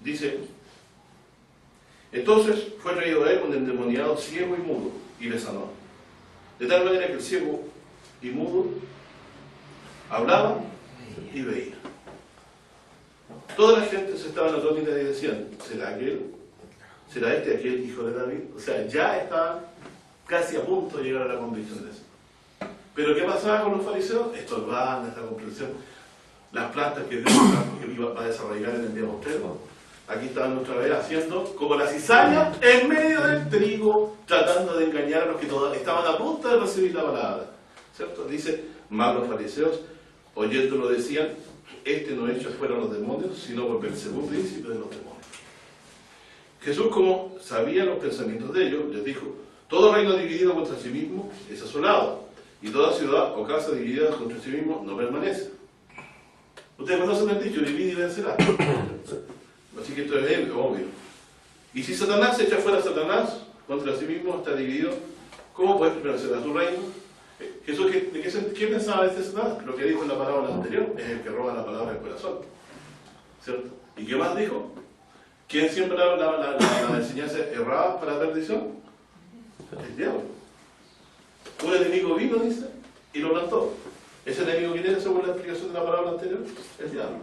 Dice, entonces fue traído a él un endemoniado ciego y mudo, y le sanó. De tal manera que el ciego y mudo hablaba y veía. Toda la gente se estaba atónita y decían, ¿será este aquel hijo de David? O sea, ya está casi a punto de llegar a la convicción de eso. Pero ¿qué pasaba con los fariseos? Estorbaban esta comprensión. Las plantas que Dios iba a desarrollar en el día postrero. Aquí estaban otra vez haciendo como la cizaña en medio del trigo, tratando de engañar a los que estaban a punto de recibir la palabra, ¿cierto? Dice, más los fariseos, oyéndolo decían, este no echa fuera a los demonios, sino por Belcebú, príncipe de los demonios. Jesús, como sabía los pensamientos de ellos, les dijo, todo reino dividido contra sí mismo es asolado, y toda ciudad o casa dividida contra sí mismo no permanece. Ustedes conocen el dicho, divide y vencerá. Así que esto es obvio. Y si Satanás echa fuera a Satanás contra sí mismo, está dividido, ¿cómo puede permanecer a su reino? Jesús, ¿qué pensaba de este Satanás? Lo que dijo en la parábola anterior, es el que roba la palabra del corazón, ¿cierto? ¿Y qué más dijo? ¿Quién siembra la enseñanza errada para la perdición? El diablo. Un enemigo vino, dice, y lo plantó. ¿Ese enemigo quién era según la explicación de la parábola anterior? El diablo.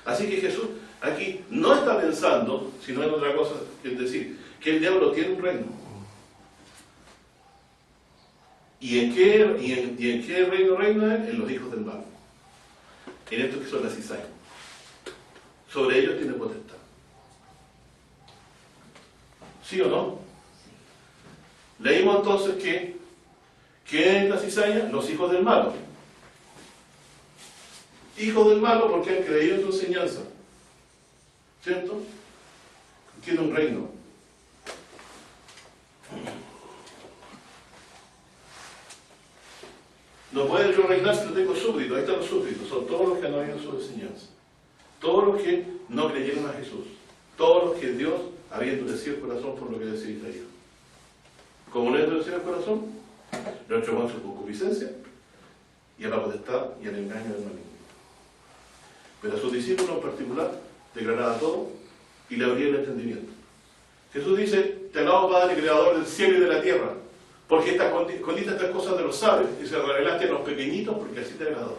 Así que Jesús aquí no está pensando, sino en otra cosa, es decir, que el diablo tiene un reino. ¿Y en qué reino reina él? En los hijos del mal. En estos que son las cizañas. Sobre ellos tiene potestad. ¿Sí o no? Leímos entonces que ¿qué es la cizaña? Los hijos del malo. Hijos del malo porque han creído en su enseñanza. ¿Cierto? Tiene un reino. No puede yo reinar si no tengo súbditos. Ahí están los súbditos. Son todos los que han oído su enseñanza. Todos los que no creyeron a Jesús. Todos los que Dios había endurecido el corazón por lo que decía Isaías. como no endurecido el corazón, lo entregó en su concupiscencia y a la potestad y al engaño del maligno. Pero a sus discípulos en particular declaraba todo y le abría el entendimiento. Jesús dice: te alabo, Padre, creador del cielo y de la tierra, porque escondiste estas cosas de los sabios y se revelaste a los pequeñitos, porque así te agradó.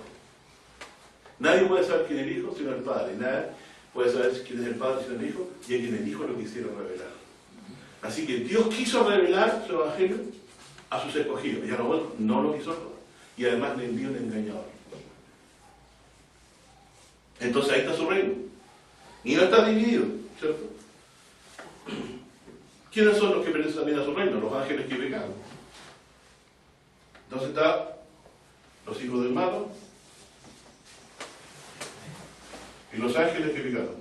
Nadie puede saber quién es el Hijo sino el Padre. Nadie puede saber quién es el Padre sino el Hijo, y a quien el Hijo lo quisieron revelar. Así que Dios quiso revelar su Evangelio a sus escogidos, y a lo bueno no lo quiso, y además le envió un engañador. Entonces ahí está su reino. Y no está dividido, ¿cierto? ¿Quiénes son los que pertenecen también a su reino? Los ángeles que pecaron. Entonces está los hijos del malo y los ángeles que pecaron.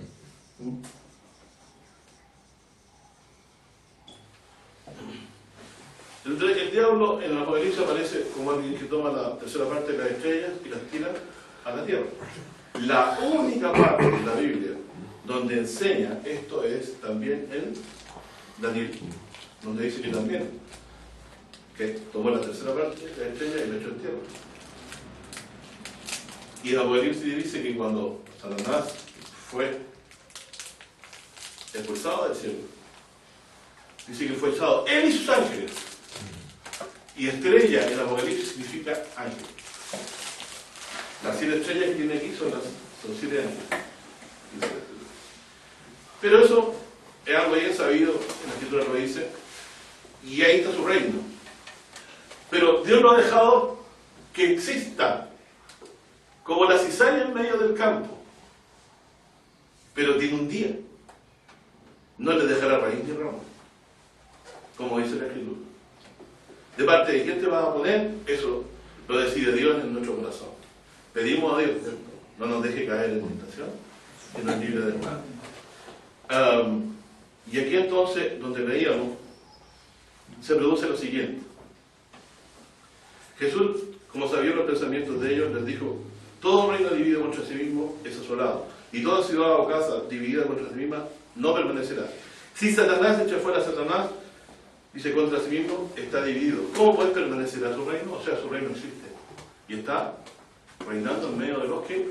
El diablo en el Apocalipsis aparece como alguien que toma la tercera parte de las estrellas y las tira a la tierra. La única parte de la Biblia donde enseña esto es también en Daniel, donde dice que también que tomó la tercera parte de la estrella y la echó en tierra. Y en Apocalipsis dice que cuando Satanás fue expulsado del cielo, dice que fue echado él y sus ángeles. Y estrella en Apocalipsis significa ángel. Las 7 estrellas que tiene aquí son 7 ángeles. Pero eso es algo bien sabido, en la Escritura lo dice, y ahí está su reino. Pero Dios lo ha dejado que exista como la cizaña en medio del campo. Pero tiene un día. No le dejará raíz ni rama, como dice la Escritura. De parte de quién te vas a poner, eso lo decide Dios en nuestro corazón. Pedimos a Dios, no nos deje caer en tentación, que nos libre del mal. Y aquí entonces, donde leíamos, se produce lo siguiente. Jesús, como sabía los pensamientos de ellos, les dijo: todo reino dividido contra sí mismo es asolado, y toda ciudad o casa dividida contra sí misma no permanecerá. Si Satanás echa fuera a Satanás, dice, contra sí mismo está dividido. ¿Cómo puede permanecer a su reino? O sea, su reino existe y está reinando en medio de los que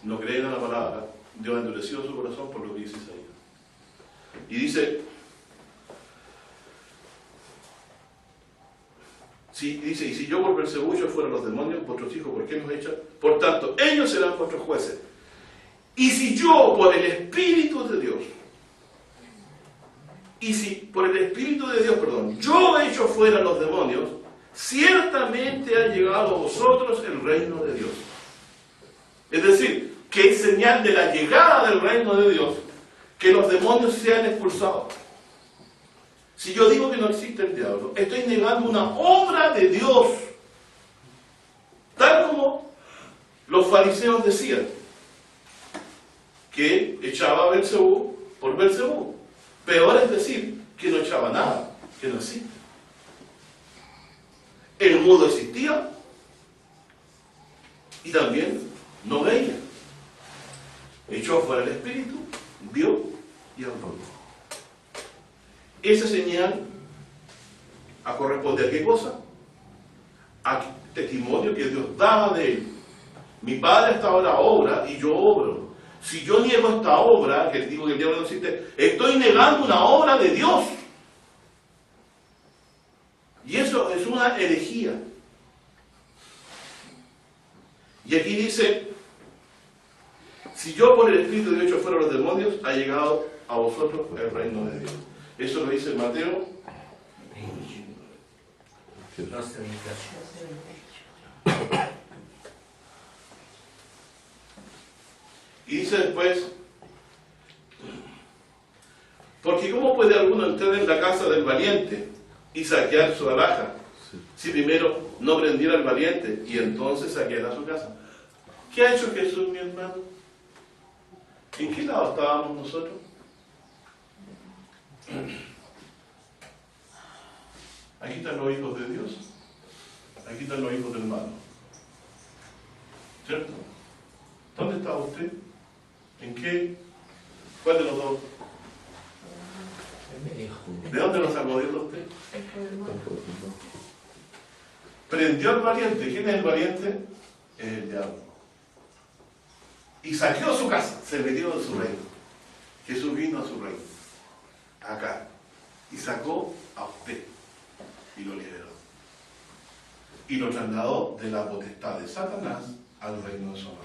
no creen a la palabra. Dios ha endurecido su corazón por lo que dice Isaías. Y dice, y si yo por Belcebú fuera los demonios, vuestros hijos, ¿por qué nos echan? Por tanto, ellos serán vuestros jueces. Y si yo por el Espíritu de Dios, yo echo fuera los demonios, ciertamente ha llegado a vosotros el reino de Dios. Es decir, que es señal de la llegada del reino de Dios que los demonios sean expulsados. Si yo digo que no existe el diablo, estoy negando una obra de Dios. Tal como los fariseos decían, que echaba a Belcebú por Belcebú. Peor es decir, que no echaba nada, que no existe. El mudo existía y también no veía. Echó fuera el espíritu, vio y habló. Esa señal corresponde a qué cosa? A testimonio que Dios daba de él. Mi Padre está ahora obra y yo obro. Si yo niego esta obra, que digo que el diablo no existe, estoy negando una obra de Dios. Y eso es una herejía. Y aquí dice, si yo por el Espíritu de Dios echo fuera los demonios, ha llegado a vosotros el reino de Dios. Eso lo dice Mateo. Y dice después, porque ¿cómo puede alguno entrar en la casa del valiente y saquear su alhaja, si primero no prendiera al valiente y entonces saqueará su casa? ¿Qué ha hecho Jesús, mi hermano? ¿En qué lado estábamos nosotros? Aquí están los hijos de Dios, aquí están los hijos del malo. ¿Cierto? ¿Dónde está usted? ¿En qué? ¿Cuál de los dos? En medio. ¿De dónde lo sacó Dios a usted? Prendió al valiente. ¿Quién es el valiente? Es el diablo. Y saqueó su casa, se metió en su reino. Jesús vino a su reino, acá, y sacó a usted y lo liberó. Y lo trasladó de la potestad de Satanás al reino de su amor.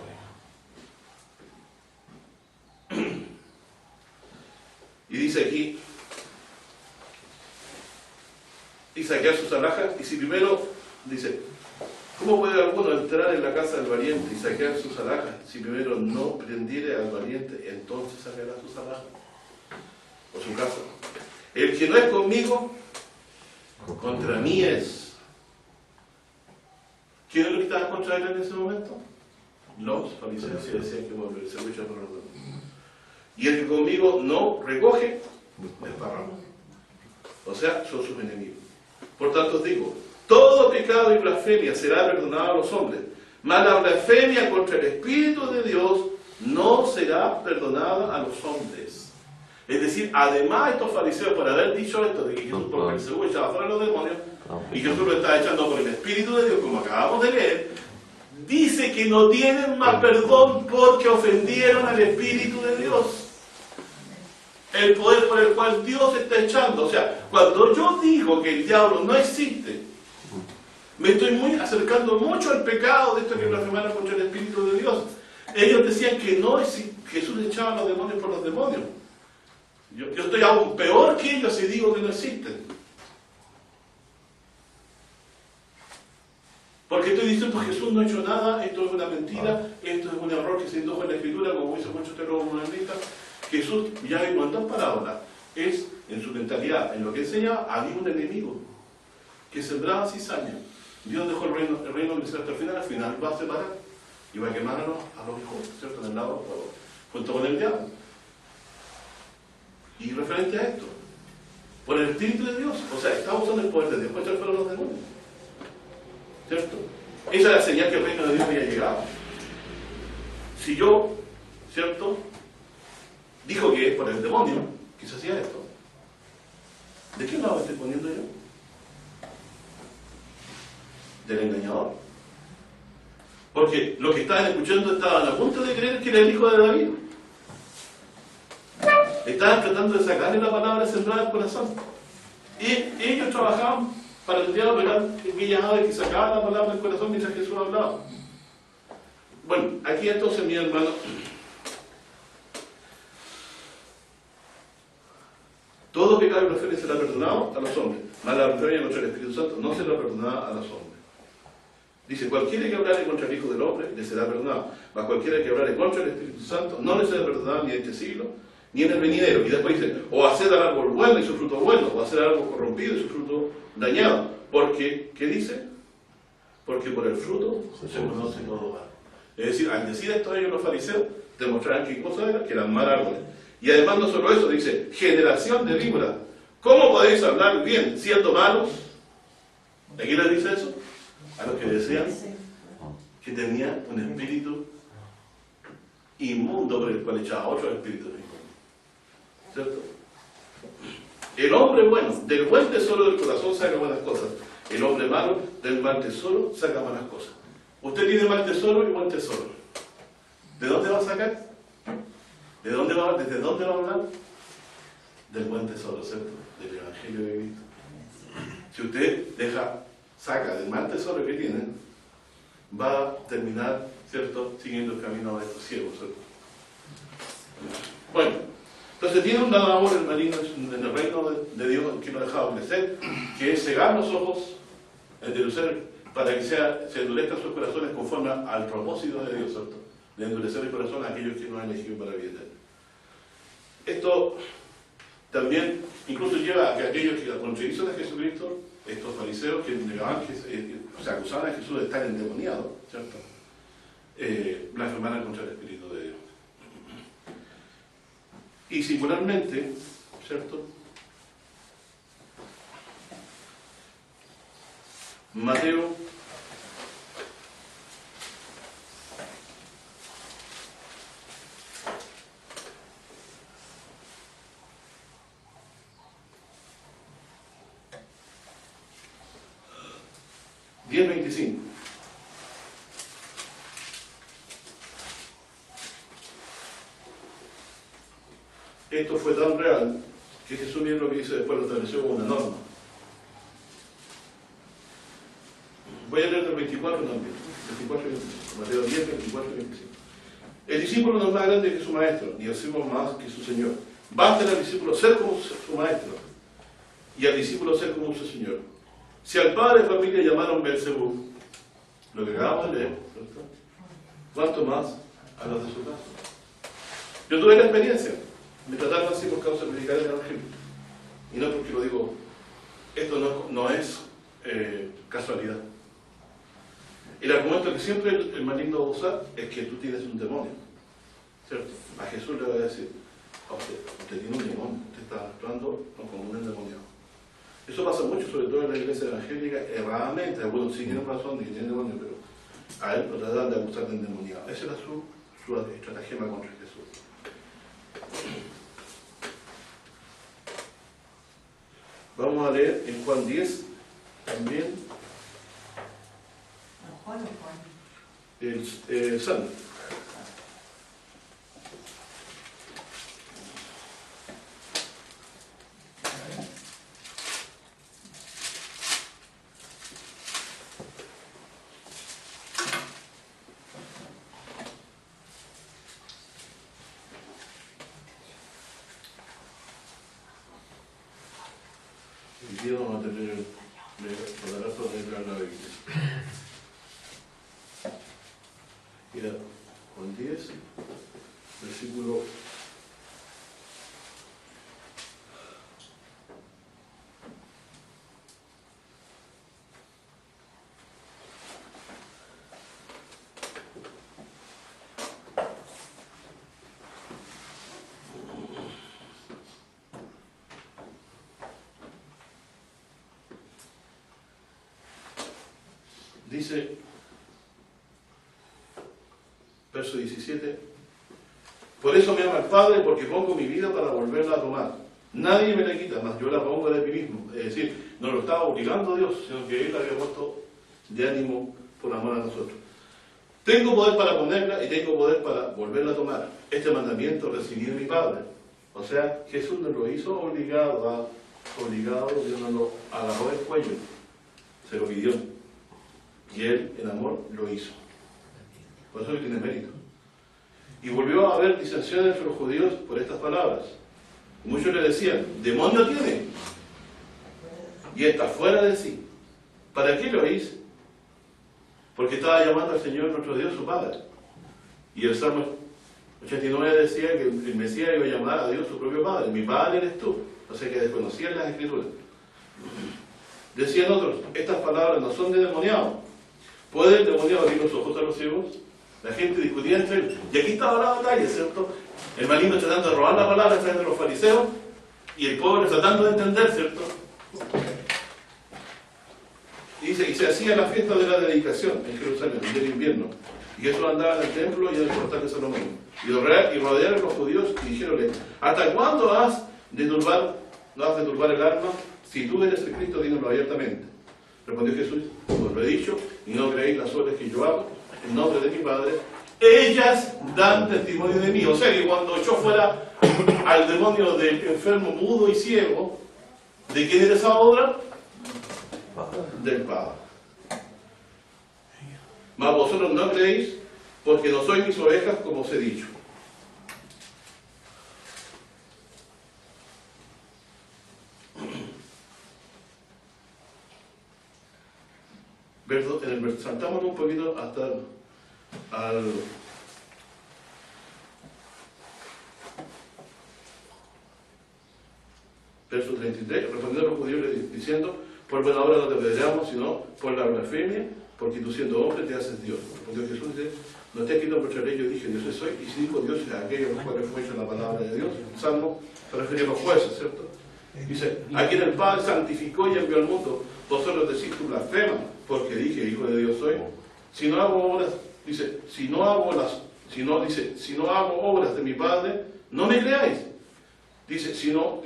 Y dice aquí, y saquear sus alhajas, y si primero, dice, ¿cómo puede alguno entrar en la casa del valiente y saquear sus alhajas si primero no prendiere al valiente, entonces saqueará sus alhajas o su casa? El que no es conmigo, contra mí es. ¿Quién es lo que estaba contra él en ese momento? Los fariseos, y decían que bueno, se lucha por los demás. Y el que conmigo no recoge, desparrama. O sea, son sus enemigos. Por tanto os digo, todo pecado y blasfemia será perdonado a los hombres, mas la blasfemia contra el Espíritu de Dios no será perdonada a los hombres. Es decir, además estos fariseos, por haber dicho esto de que Jesús por Belcebú echaba fuera a los demonios, y Jesús lo está echando por el Espíritu de Dios, como acabamos de leer, dice que no tienen más perdón porque ofendieron al Espíritu de Dios. El poder por el cual Dios está echando. O sea, cuando yo digo que el diablo no existe, me estoy acercando mucho al pecado de esto que blasfemaron contra el Espíritu de Dios. Ellos decían que no existe, Jesús echaba a los demonios por los demonios. Yo estoy aún peor que ellos si digo que no existen. Porque estoy diciendo que Jesús no ha hecho nada, esto es una mentira, esto es un error que se indujo en la Escritura, como dice muchos teólogos modernistas. Jesús, ya vimos en dos parábolas, es en su mentalidad, en lo que enseñaba, había un enemigo que sembraba cizaña. Dios dejó el reino de hasta el final va a separar y va a quemar a los hijos, ¿cierto? En el lado junto con el diablo. Y referente a esto, por el Espíritu de Dios, o sea, estamos usando el poder de Dios para echar fuera a los demonios, ¿cierto? Esa es la señal que el reino de Dios había llegado. Si yo, ¿cierto?, dijo que es por el demonio que se hacía esto, ¿de qué lado estoy poniendo yo? ¿Del engañador? Porque los que estaban escuchando estaban a punto de creer que era el hijo de David. Estaban tratando de sacarle la palabra sembrada del corazón. Y ellos trabajaban para el diablo, eran aquellas aves que sacaban la palabra del corazón mientras Jesús hablaba. Bueno, aquí entonces, mi hermano, todo pecado y blasfemia será perdonado a los hombres, mas la blasfemia contra el Espíritu Santo no será perdonada a los hombres. Dice, cualquiera que hablare contra el Hijo del Hombre le será perdonado, mas cualquiera que hablare contra el Espíritu Santo no le será perdonado ni en este siglo, ni en el venidero. Y después dice, o hacer al árbol bueno y su fruto bueno, o hacer algo corrompido y su fruto dañado. Porque, ¿qué dice? Porque por el fruto se conoce todo mal. Es decir, al decir esto ellos los fariseos, demostrarán que cosa era, que eran mal árboles. Y además no solo eso, dice, generación de víboras. ¿Cómo podéis hablar bien siendo malos? ¿A quién les dice eso? A los que decían que tenían un espíritu inmundo por el cual echaba otro espíritu inmundo. ¿Cierto? El hombre bueno, del buen tesoro del corazón saca buenas cosas. El hombre malo, del mal tesoro saca malas cosas. Usted tiene mal tesoro y buen tesoro. ¿De dónde va a sacar? ¿Desde dónde va a hablar? Del buen tesoro, ¿cierto? Del Evangelio de Cristo. Si usted saca del mal tesoro que tiene, va a terminar, ¿cierto?, siguiendo el camino de estos ciegos, ¿cierto? Bueno, entonces tiene una labor el maligno en el reino de Dios que no ha dejado crecer, que es cegar los ojos, endurecer, para que se endurezcan sus corazones conforme al propósito de Dios, ¿cierto? De endurecer el corazón a aquellos que no han elegido para vida eterna. Esto también incluso lleva a que aquellos que contradicen a Jesucristo, estos fariseos que negaban acusaban a Jesús de estar endemoniado, ¿cierto? Blasfemaran contra el Espíritu de Dios. Y singularmente, ¿cierto?, Mateo 10:25. Esto fue tan real que Jesús mismo lo que dice después lo estableció como una norma. Voy a leer del 24 también, 24 y 25. Mateo 10, 24 y 25. El discípulo no es más grande que su maestro, ni el siervo más que su señor. Basta al discípulo ser como su maestro, y al discípulo ser como su señor. Si al padre de familia llamaron Beelzebú, lo que acabamos de leer, ¿cierto? ¿Cuánto más a los de su casa? Yo tuve la experiencia. Me trataron así por causas medicales del Evangelio. Y no porque lo digo, esto no es casualidad. El argumento que siempre el maligno va a usar es que tú tienes un demonio, ¿cierto? A Jesús le va a decir, usted tiene un demonio, usted está actuando como un endemoniado. Eso pasa mucho, sobre todo en la iglesia evangélica, erradamente. Algunos sí tienen razón de que tienen demonio, pero a él lo tratan de acusar de endemoniado. Esa era su estratagema contra Jesús. Vamos a leer en Juan 10 también el Salmo. Hoy día vamos a tener para rato de entrar a la Biblia. Mira, Juan 10, versículo 17. Por eso me ama el Padre, porque pongo mi vida para volverla a tomar. Nadie me la quita, más yo la pongo de mí mismo. Es decir, no lo estaba obligando Dios, sino que Él la había puesto de ánimo por amor a nosotros. Tengo poder para ponerla y tengo poder para volverla a tomar. Este mandamiento recibí de mi Padre. O sea, Jesús nos lo hizo obligado, Dios nos lo agarró del cuello, se lo pidió. Y Él, en amor, lo hizo. Por eso Él tiene mérito. Y volvió a haber disensiones entre los judíos por estas palabras. Muchos le decían, demonio tiene, y está fuera de sí. ¿Para qué lo hizo? Porque estaba llamando al Señor nuestro Dios su Padre. Y el Salmo 89 decía que el Mesías iba a llamar a Dios su propio Padre. Mi Padre eres tú. O sea que desconocían las Escrituras. Decían otros, estas palabras no son de demoniado. ¿Puede el demoniado abrir los ojos a los ciegos? La gente discutía entre ellos. Y aquí estaba la batalla, ¿cierto? El maligno tratando de robar la palabra a través de los fariseos y el pueblo tratando de entender, ¿cierto? Y dice, y se hacía la fiesta de la dedicación en Jerusalén, del invierno. Y Jesús andaba en el templo y en el portal de Salomón. Y rodearon los judíos y dijeronle, ¿hasta cuándo has de turbar el alma? Si tú eres el Cristo, dínoslo abiertamente. Respondió Jesús, os lo he dicho, y no creéis las obras que yo hago, en nombre de mi Padre, ellas dan testimonio de mí. O sea que cuando echó fuera al demonio del enfermo mudo y ciego, ¿de quién era esa obra? Del Padre. Mas vosotros no creéis, porque no sois mis ovejas, como os he dicho. Saltamos un poquito hasta al verso 33, respondiendo a los judíos diciendo, por buena obra no te apedreamos, sino por la blasfemia, porque tú siendo hombre te haces Dios. Respondió Jesús, dice, no está escrito en vuestra ley, yo dije, Dios soy, y si dijo Dios es aquellos los cuales fue hecha la palabra de Dios. Salmo se refería a los jueces, ¿cierto? Dice, a quien el Padre santificó y envió al mundo, vosotros decís tú blasfema, porque dije, hijo de Dios soy. Si no hago obras, dice, si no hago obras de mi Padre, no me creáis. Dice, si no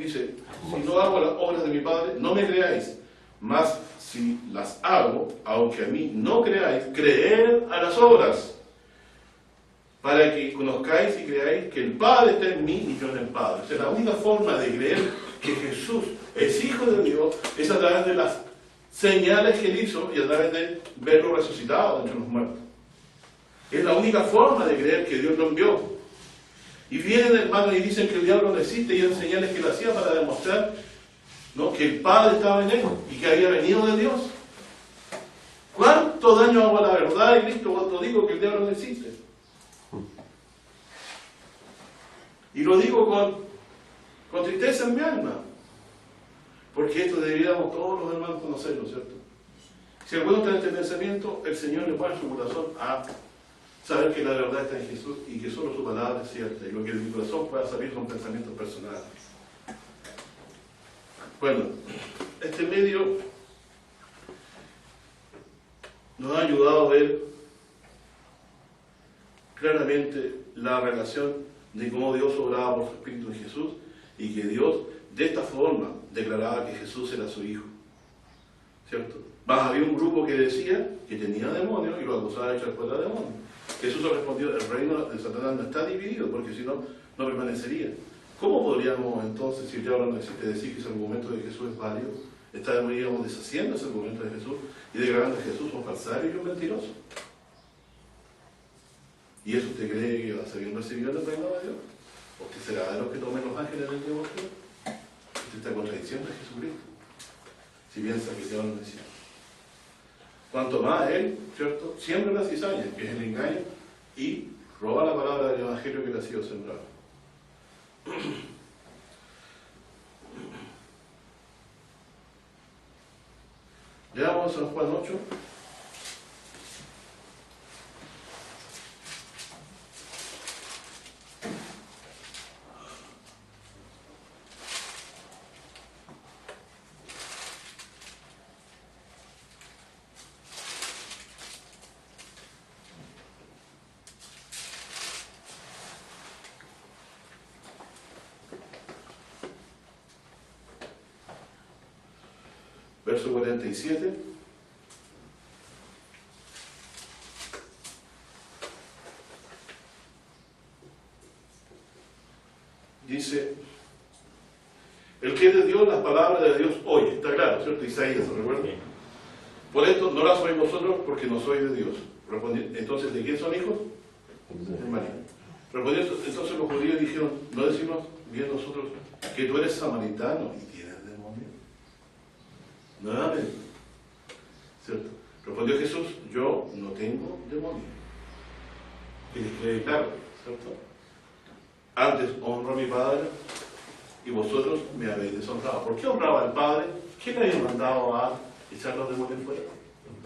hago las obras de mi Padre, no me creáis. Mas si las hago, aunque a mí no creáis, creed a las obras, para que conozcáis y creáis que el Padre está en mí y yo en el Padre. O sea, la única forma de creer que Jesús es Hijo de Dios es a través de las señales que Él hizo y a través de verlo resucitado entre los muertos. Es la única forma de creer que Dios lo envió. Y vienen, hermanos, y dicen que el diablo no existe, y eran señales que Él hacía para demostrar, ¿no?, que el Padre estaba en Él y que había venido de Dios. ¿Cuánto daño hago a la verdad de Cristo cuando digo que el diablo no existe? Y lo digo con tristeza en mi alma, porque esto deberíamos todos los hermanos conocerlo, ¿cierto? Si alguno está en este pensamiento, el Señor le pone su corazón a saber que la verdad está en Jesús y que solo su palabra es cierta, y lo que de mi corazón pueda salir son pensamientos personales. Bueno, este medio nos ha ayudado a ver claramente la relación de cómo Dios obraba por su Espíritu en Jesús y que Dios de esta forma declaraba que Jesús era su Hijo, ¿cierto? Más había un grupo que decía que tenía demonios y lo acusaba de echar fuera demonios. Jesús respondió: el reino de Satanás no está dividido, porque si no, no permanecería. ¿Cómo podríamos entonces, si el diablo no existe, decir que ese argumento de Jesús es válido? Estaríamos deshaciendo ese argumento de Jesús y declarando que Jesús es un falsario y un mentiroso. ¿Y eso usted cree que va a ser bien recibido en el reino de Dios? ¿O usted será de los que tomen los ángeles del Dios? Usted está contradiciendo a Jesucristo si piensa que el diablo no existe. Cuanto más él, ¿cierto?, siembra la cizaña, que es el engaño, y roba la palabra del Evangelio que le ha sido sembrado. Leamos San Juan 8. Verso 47. Dice: el que es de Dios, las palabras de Dios oye. Está claro, ¿cierto? Isaías, ¿se recuerda? Por esto no las oís vosotros, porque no sois de Dios. Entonces, ¿de quién son hijos? De María. Respondiendo, entonces los judíos dijeron: ¿no decimos bien nosotros que tú eres samaritano y tienes demonio? Nuevamente, ¿cierto? Respondió Jesús: yo no tengo demonio. Y les quede claro, ¿cierto? Antes honro a mi Padre y vosotros me habéis deshonrado. ¿Por qué honraba al Padre? ¿Quién le había mandado a echar los demonios fuera?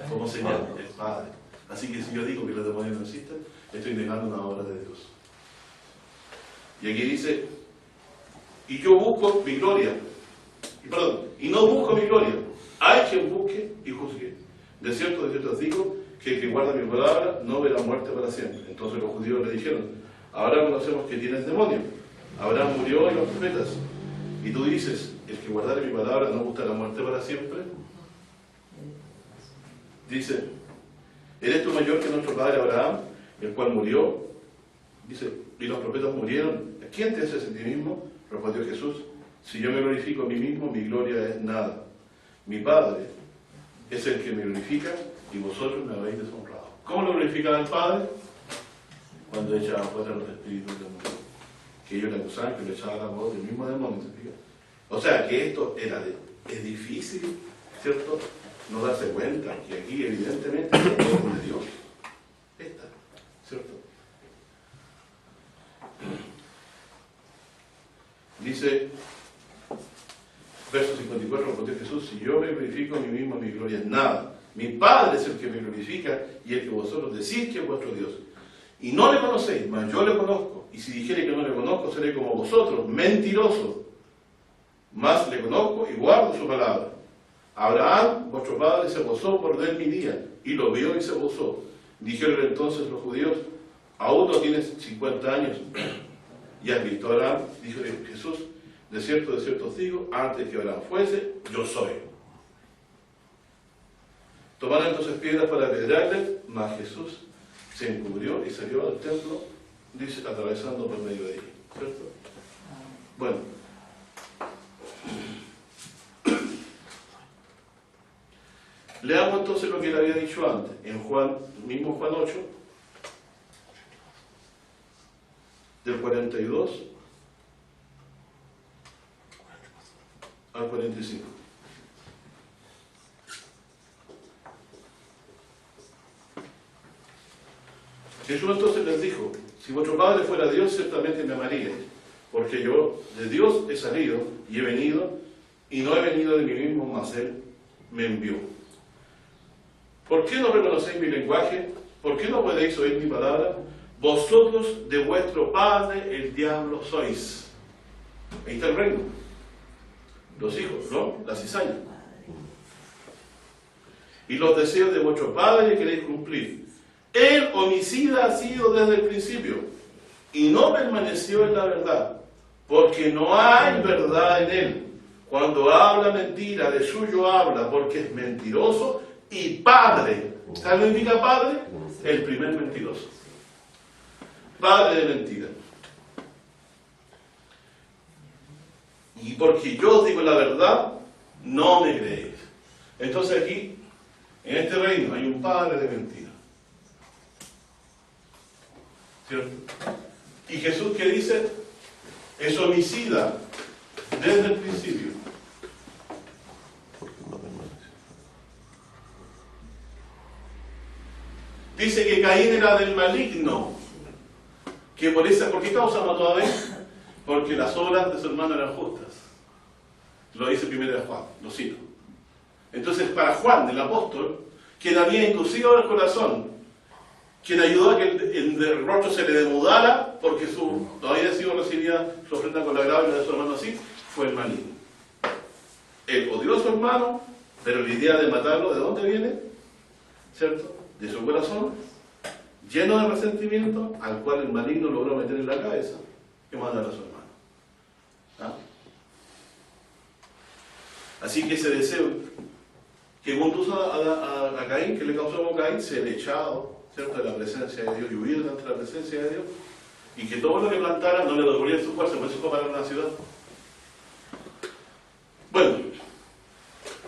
Como señal, el Padre. Así que si yo digo que los demonios no existen, estoy negando una obra de Dios. Y aquí dice: y yo busco mi gloria. Y no busco mi gloria. Hay quien busque y juzgue. De cierto os digo que el que guarda mi palabra no verá muerte para siempre. Entonces los judíos le dijeron: ahora conocemos que tienes demonio. Abraham murió y los profetas. Y tú dices: el que guardare mi palabra no gustará muerte para siempre. Dice: ¿eres tú mayor que nuestro padre Abraham, el cual murió? Dice: y los profetas murieron. ¿A quién te haces en ti mismo? Respondió Jesús: si yo me glorifico a mí mismo, mi gloria es nada. Mi Padre es el que me glorifica y vosotros me habéis deshonrado. ¿Cómo lo glorificaba el Padre? Cuando echaba fuera los espíritus del mundo. Que ellos le acusaban que lo echaba la voz del mismo demonio. O sea que esto es difícil, ¿cierto?, no darse cuenta que aquí evidentemente es el orden de Dios. Esta, ¿cierto? Dice, verso 54, respondió Jesús: si yo me glorifico a mí mismo, mi gloria es nada. Mi Padre es el que me glorifica y el que vosotros decís que es vuestro Dios. Y no le conocéis, mas yo le conozco. Y si dijere que no le conozco, seré como vosotros, mentiroso. Mas le conozco y guardo su palabra. Abraham, vuestro padre, se gozó por ver mi día, y lo vio y se gozó. Dijeron entonces los judíos: aún no tienes 50 años, y has visto a Abraham. Dijo Jesús: de cierto os digo, antes que Abraham fuese, yo soy. Tomaron entonces piedras para apedrearle, mas Jesús se encubrió y salió del templo, dice, atravesando por medio de ella. ¿Cierto? Bueno. Leamos entonces lo que él había dicho antes, en Juan, mismo Juan 8, del 42 al 45. Jesús entonces les dijo, si vuestro Padre fuera Dios, ciertamente me amaríais, porque yo de Dios he salido y he venido, y no he venido de mí mismo, mas Él me envió. ¿Por qué no reconocéis mi lenguaje? ¿Por qué no podéis oír mi palabra? Vosotros de vuestro padre el diablo sois. Ahí está el reino. Los hijos, ¿no? La cizaña. Y los deseos de vuestro padre queréis cumplir. El homicida ha sido desde el principio y no permaneció en la verdad, porque no hay verdad en él. Cuando habla mentira, de suyo habla, porque es mentiroso y padre. ¿Sabes lo que significa padre? El primer mentiroso. Padre de mentira. Y porque yo os digo la verdad, no me creéis. Entonces aquí, en este reino, hay un padre de mentira. ¿Cierto? Y Jesús, que dice, es homicida desde el principio. Dice que Caín era del maligno. Que ¿por qué causa mató a Abel? Porque las obras de su hermano eran justas. Lo dice primero Juan, lo cito. Entonces, para Juan, el apóstol, quien había inducido el corazón, quien ayudó a que el rostro se le demudara, porque todavía había sido recibida su ofrenda con la grave de su hermano así, fue el maligno. Él odió a su hermano, pero la idea de matarlo, ¿de dónde viene? ¿Cierto? De su corazón, lleno de resentimiento, al cual el maligno logró meter en la cabeza y matar a su hermano. ¿Ah? Así que ese deseo que condujo a Caín, que le causó a Caín, ser echado, ¿cierto?, de la presencia de Dios y huir de la presencia de Dios, y que todo lo que plantara no le devolvía su fuerza, por eso fue para una ciudad. Bueno,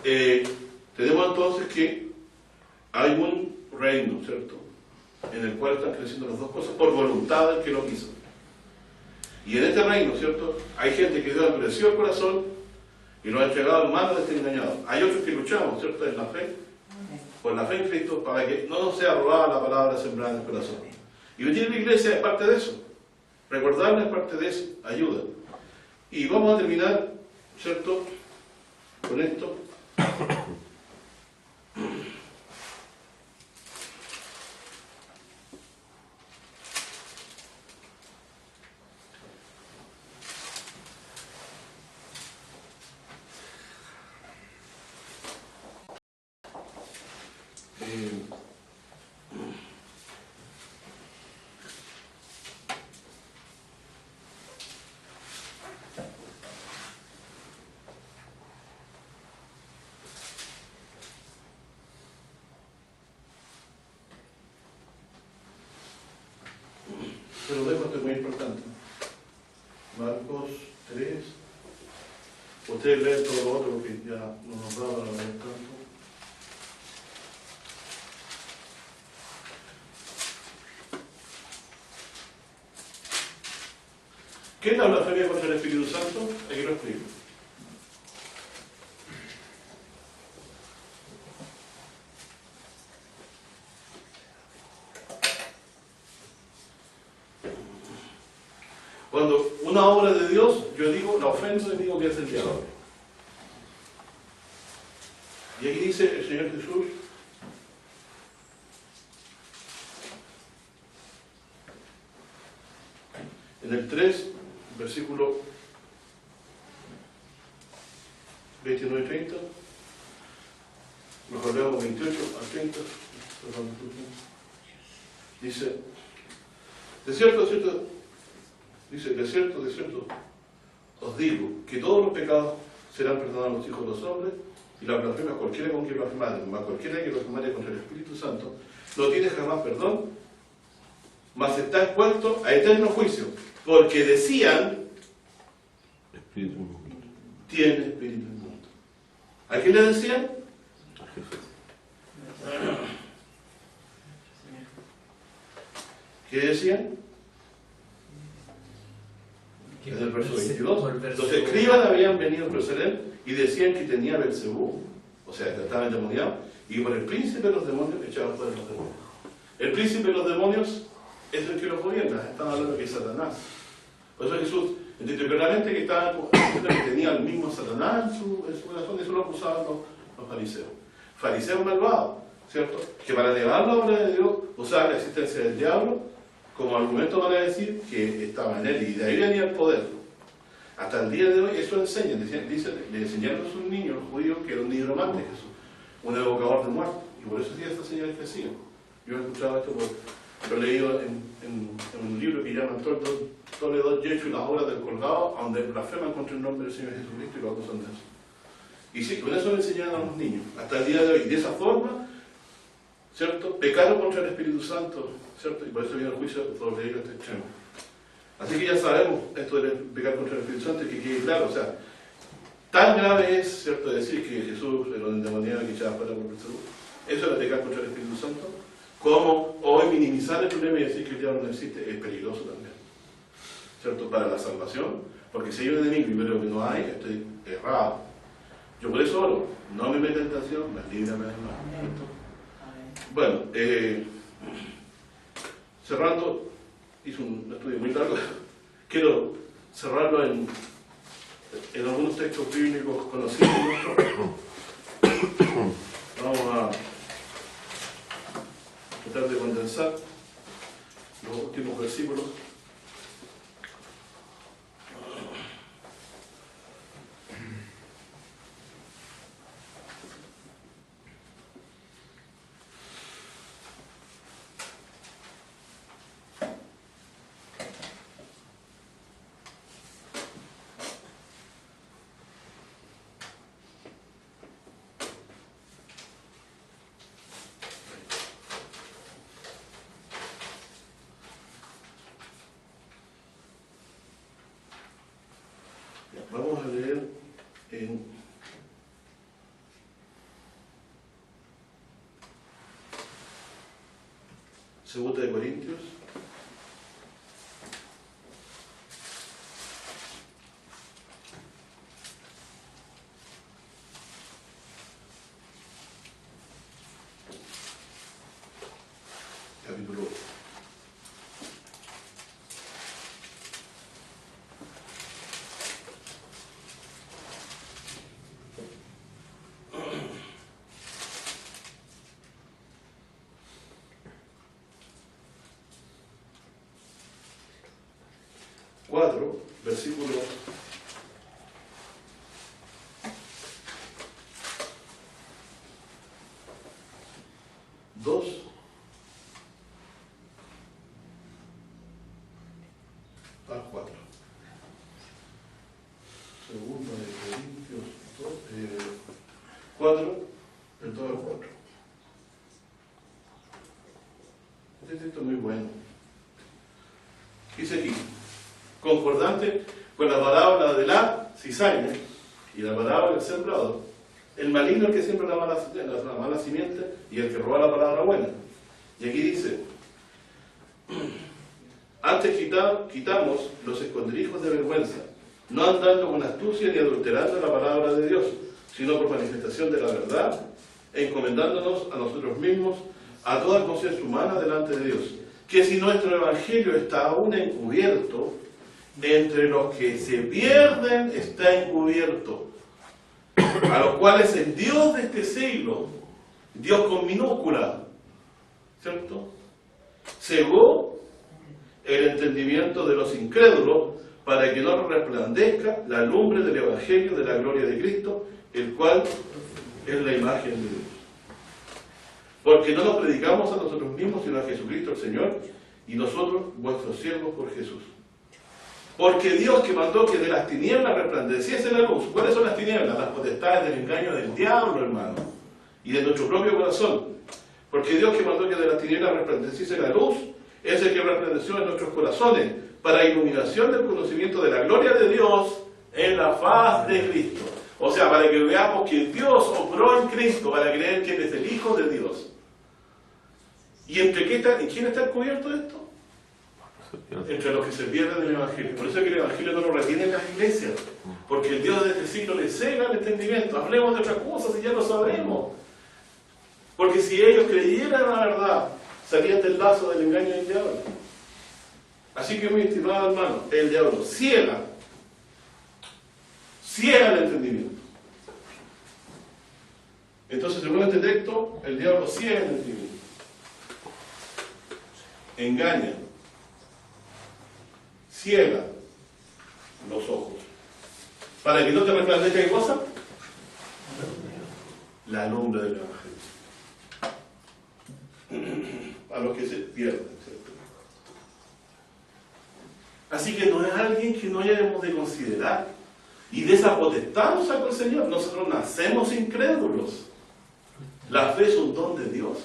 tenemos entonces que hay un reino, ¿cierto?, en el cual están creciendo las dos cosas por voluntad del que lo quiso. Y en este reino, ¿cierto?, hay gente que Dios endureció el corazón y lo ha entregado en manos de este engañado. Hay otros que luchamos, ¿cierto?, en la fe, por la fe en Cristo, para que no nos sea robada la palabra sembrada en el corazón. Y venir a la iglesia es parte de eso. Recordarla es parte de eso, ayuda. Y vamos a terminar, ¿cierto?, con esto. Pero dejo esto es muy importante. Marcos 3. Ustedes leen todo lo otro porque ya no nos da para leer tanto. ¿Qué es la blasfemia contra el Espíritu Santo? Aquí lo explico. Cuando una obra de Dios, yo digo, la ofenso y digo que es el diablo. Y aquí dice el Señor Jesús, en el 3, versículo 29 y 30, mejor leamos 28 al 30, dice, de cierto, dice, de cierto, os digo que todos los pecados serán perdonados a los hijos de los hombres y la blasfema cualquiera con que blasfemare, más cualquiera que blasfemare contra el Espíritu Santo, no tiene jamás perdón, mas está expuesto a eterno juicio, porque decían, Espíritu inmundo. tiene espíritu inmundo. ¿A quién le decían? A Jesús. ¿Qué decían? En el verso 22. Los escribas habían venido a Jerusalén y decían que tenía Belcebú, o sea, que estaba endemoniado, y por el príncipe de los demonios echaban fuera los demonios. El príncipe de los demonios es el que los gobierna, estamos hablando que es Satanás. Por eso Jesús entendió claramente que estaba diciendo que tenía el mismo Satanás en su corazón, y eso lo acusaban los fariseos. Fariseos malvados, ¿cierto? Que para negar la obra de Dios usaban la existencia del diablo como argumento para decir que estaba en él, y de ahí venía el poder. Hasta el día de hoy eso enseñan, le enseñaron a sus niños, los judíos, que era un nigromante Jesús, un evocador de muertos, y por eso sí estas señales crecían. Yo he escuchado esto, lo he leído en un libro que llaman Toledo Yecho y las obras del colgado, donde blasfeman contra el nombre del Señor Jesucristo y lo acusan de eso. Y sí, con eso le enseñaron a los niños, hasta el día de hoy. Y de esa forma, ¿cierto? Pecaron contra el Espíritu Santo, ¿cierto? Y por eso viene el juicio sobre ellos este extremo. Así que ya sabemos esto de pecar contra el Espíritu Santo, y que quede claro, o sea, tan grave es, ¿cierto?, decir que Jesús era un endemoniado que echaba fuera por Belcebú. Eso era pecar contra el Espíritu Santo. Como hoy minimizar el problema y decir que el diablo no existe es peligroso también, ¿cierto?, para la salvación, porque si hay un enemigo y veo que no hay, estoy errado. Yo por eso oro, no me meta en tentación, mas líbrame del mal. Bueno, cerrando, hice un estudio muy largo, quiero cerrarlo en algunos textos bíblicos conocidos. Vamos a tratar de condensar los últimos versículos. Vamos a leer en Segunda de Corintios, capítulo 8. Versículo 2 al 4. Segunda de Corintios 4, del 2 al 4. Este texto es muy bueno. Dice aquí: concordante con la parábola de la cizaña y la parábola del sembrador, el maligno es el que siembra la mala simiente y el que roba la palabra buena. Y aquí dice: antes quitamos los escondrijos de vergüenza, no andando con astucia ni adulterando la palabra de Dios, sino por manifestación de la verdad, encomendándonos a nosotros mismos a toda conciencia humana delante de Dios. Que si nuestro evangelio está aún encubierto, entre los que se pierden está encubierto, a los cuales el Dios de este siglo, Dios con minúscula, ¿cierto?, cegó el entendimiento de los incrédulos para que no resplandezca la lumbre del evangelio de la gloria de Cristo, el cual es la imagen de Dios. Porque no nos predicamos a nosotros mismos, sino a Jesucristo el Señor, y nosotros vuestros siervos por Jesús. Porque Dios que mandó que de las tinieblas resplandeciese la luz. ¿Cuáles son las tinieblas? Las potestades del engaño del diablo, hermano. Y de nuestro propio corazón. Porque Dios que mandó que de las tinieblas resplandeciese la luz, es el que resplandeció en nuestros corazones, para iluminación del conocimiento de la gloria de Dios en la faz de Cristo. O sea, para que veamos que Dios obró en Cristo, para creer que Él es el Hijo de Dios. ¿Y entre quién está cubierto esto? Entre los que se pierden del Evangelio. Por eso es que el Evangelio no lo retiene en las iglesias, porque el Dios de este siglo le cega el entendimiento. Hablemos de otras cosas y ya lo sabremos. Porque si ellos creyeran la verdad, salían del lazo del engaño del diablo. Así que, mi estimado hermano, el diablo ciega el entendimiento. Entonces, según este texto, el diablo ciega el entendimiento. Engaña. Ciega los ojos. Para que no te resplandezca, ¿qué cosa? La lumbre del Evangelio. A los que se pierden, ¿cierto? Así que no es alguien que no hayamos de considerar. Y de esa potestad nos sacó el Señor. Nosotros nacemos incrédulos. La fe es un don de Dios.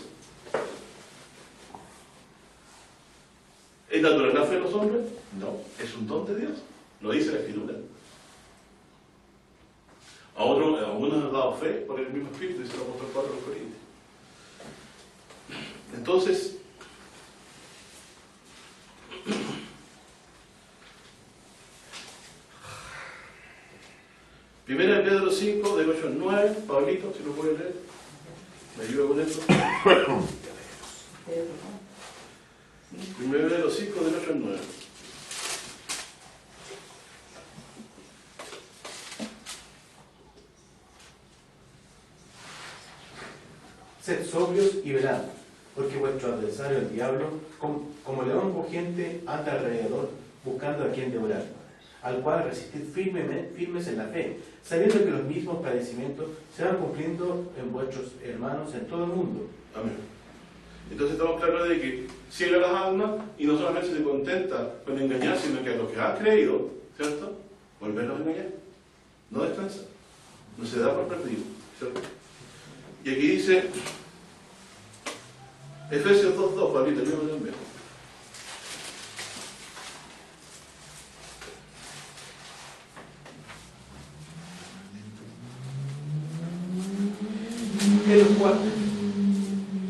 ¿Es natural la fe de los hombres? No, es un don de Dios. Lo dice la Escritura. A algunos nos ha dado fe por el mismo Espíritu, dice el apóstol Pablo a los Corintios. Entonces, Primera de Pedro 5, del 8 al 9, Pablito, si lo puede leer, me ayuda con eso. Primera de Pedro 5, del 8 al 9. Sed sobrios y velad, porque vuestro adversario, el diablo, como león rugiente, anda alrededor, buscando a quien devorar, al cual resistid firmes en la fe, sabiendo que los mismos padecimientos se van cumpliendo en vuestros hermanos en todo el mundo. Amén. Entonces estamos claros de que ciega las almas y no solamente se contenta con engañar, sino que a los que han creído, ¿cierto? Volverlos a engañar. No descansa. No se da por perdido, ¿cierto? Y aquí dice Efesios 2.2, Pablito, el mismo también.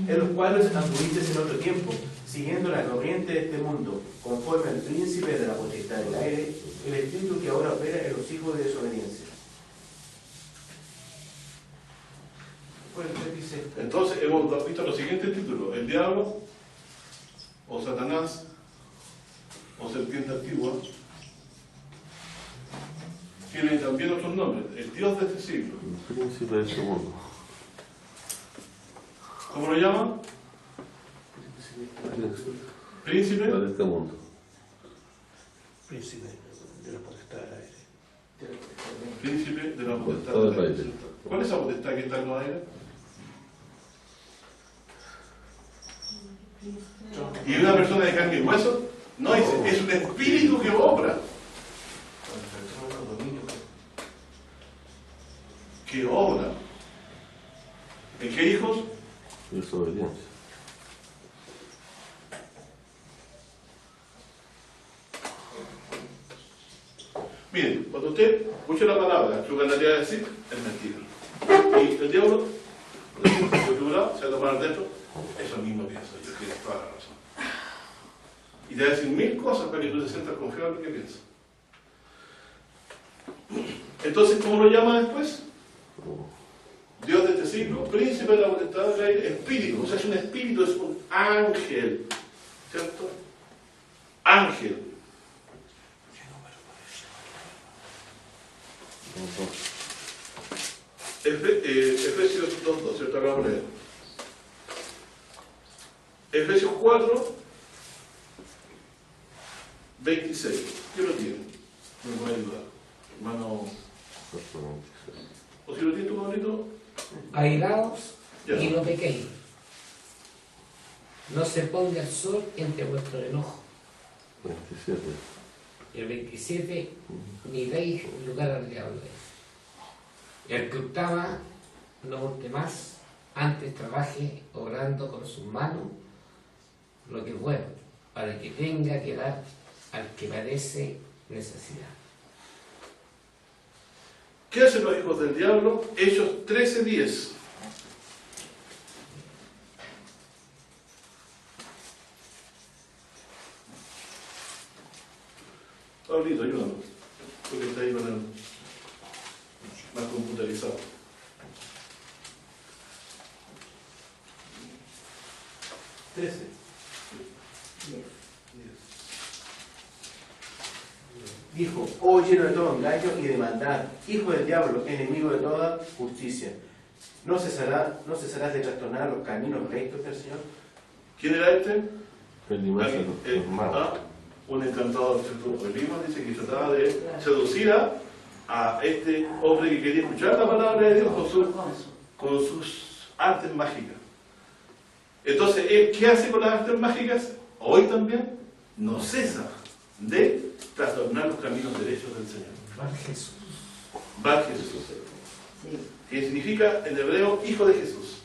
En los cuales anduvisteis en otro tiempo, siguiendo la corriente de este mundo, conforme al príncipe de la potestad del aire, el espíritu que ahora opera en los hijos de desobediencia. Entonces hemos visto los siguientes títulos: el diablo, o Satanás, o serpiente antigua. Tiene también otros nombres: el Dios de este siglo. El príncipe de este mundo. ¿Cómo lo llaman? Príncipe De este mundo. Príncipe de la potestad del aire. Príncipe de la potestad Del del aire. aire. ¿Cuál es esa potestad que está en los aires? ¿Y una persona de carne y hueso? No, dice, es un espíritu que obra. Que obra. ¿En qué hijos? Desobediencia. Miren, cuando usted escucha la palabra, su ganaría de decir, es mentira. Y el diablo, lo figurado, se va a tomar dentro, eso mismo pienso yo, tienes toda la razón. Y te va a decir mil cosas para que tú te sientas confiado en lo que piensas. Entonces, ¿cómo lo llama después? Dios de este siglo, príncipe de la potestad del aire, espíritu. O sea, es un espíritu, es un ángel. ¿Cierto? Ángel. Efesios 2.2, ¿cierto? Acabamos de leer. Efesios 4, 26. ¿Quién lo tiene? Me puede ayudar. Hermano. O si lo tienes tú, Pablito. Airaos Ya. y no pequéis. No se ponga el sol entre vuestro enojo. 27. el 27, ni deis lugar al diablo. El que octava, no hurte más, antes trabaje obrando con sus manos lo que es bueno, para que tenga que dar al que padece necesidad. ¿Qué hacen los hijos del diablo? Hechos 13:10. Pablito, ayúdanos, porque está ahí con el más computarizado. Dijo, oh lleno de todo engaño y de maldad, hijo del diablo, enemigo de toda justicia. ¿No cesarás de trastornar los caminos rectos del Señor? ¿Quién era este? El Un encantador, ¿cierto? Elimas dice que trataba de seducir a este hombre que quería escuchar la palabra de Dios con sus artes mágicas. Entonces, ¿qué hace con las artes mágicas? Hoy también no cesa de trastornar los caminos derechos del Señor. Bar Jesús. Bar Jesús. Que significa en hebreo hijo de Jesús.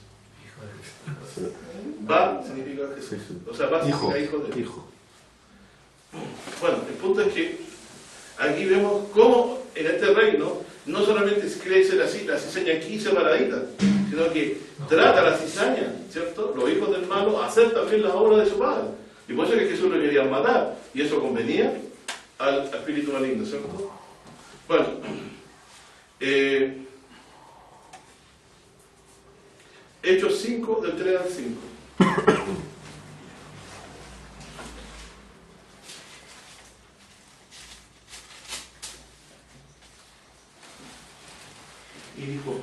Bar significa Jesús. O sea, Bar significa hijo de Dios. Bueno, el punto es que aquí vemos cómo en este reino no solamente crece la cizaña aquí separadita, sino que trata la cizaña, ¿cierto? Los hijos del malo a hacer también la obra de su padre. Y por eso es que Jesús lo quería matar. Y eso convenía al espíritu maligno, ¿cierto? Bueno, Hechos 5, del 3 al 5. Y dijo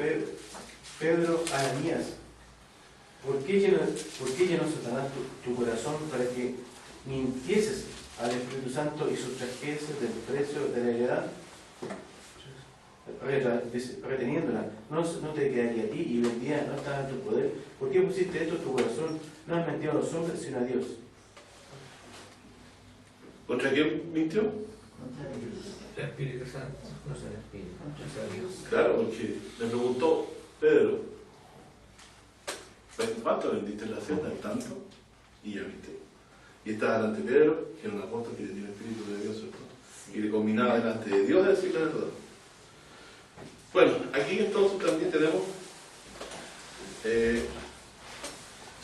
Pedro a Ananías, ¿por qué llenó Satanás tu corazón para que mintieses al Espíritu Santo y sustrajeses del precio de la heredad? Reteniéndola, no te quedaría a ti y vendía no estaba en tu poder. ¿Por qué pusiste esto en tu corazón? No has mentido a los hombres sino a Dios. ¿Contra quién mintió? El Espíritu Santo, no sea el Espíritu, sea Dios. Claro, porque le preguntó Pedro, ¿cuánto vendiste en la hacienda? Tanto. Y ya viste. Y estaba delante de Pedro, que era un apóstol que tenía el Espíritu de Dios, ¿cierto? Y le combinaba delante de Dios de decir la verdad. Bueno, aquí entonces también tenemos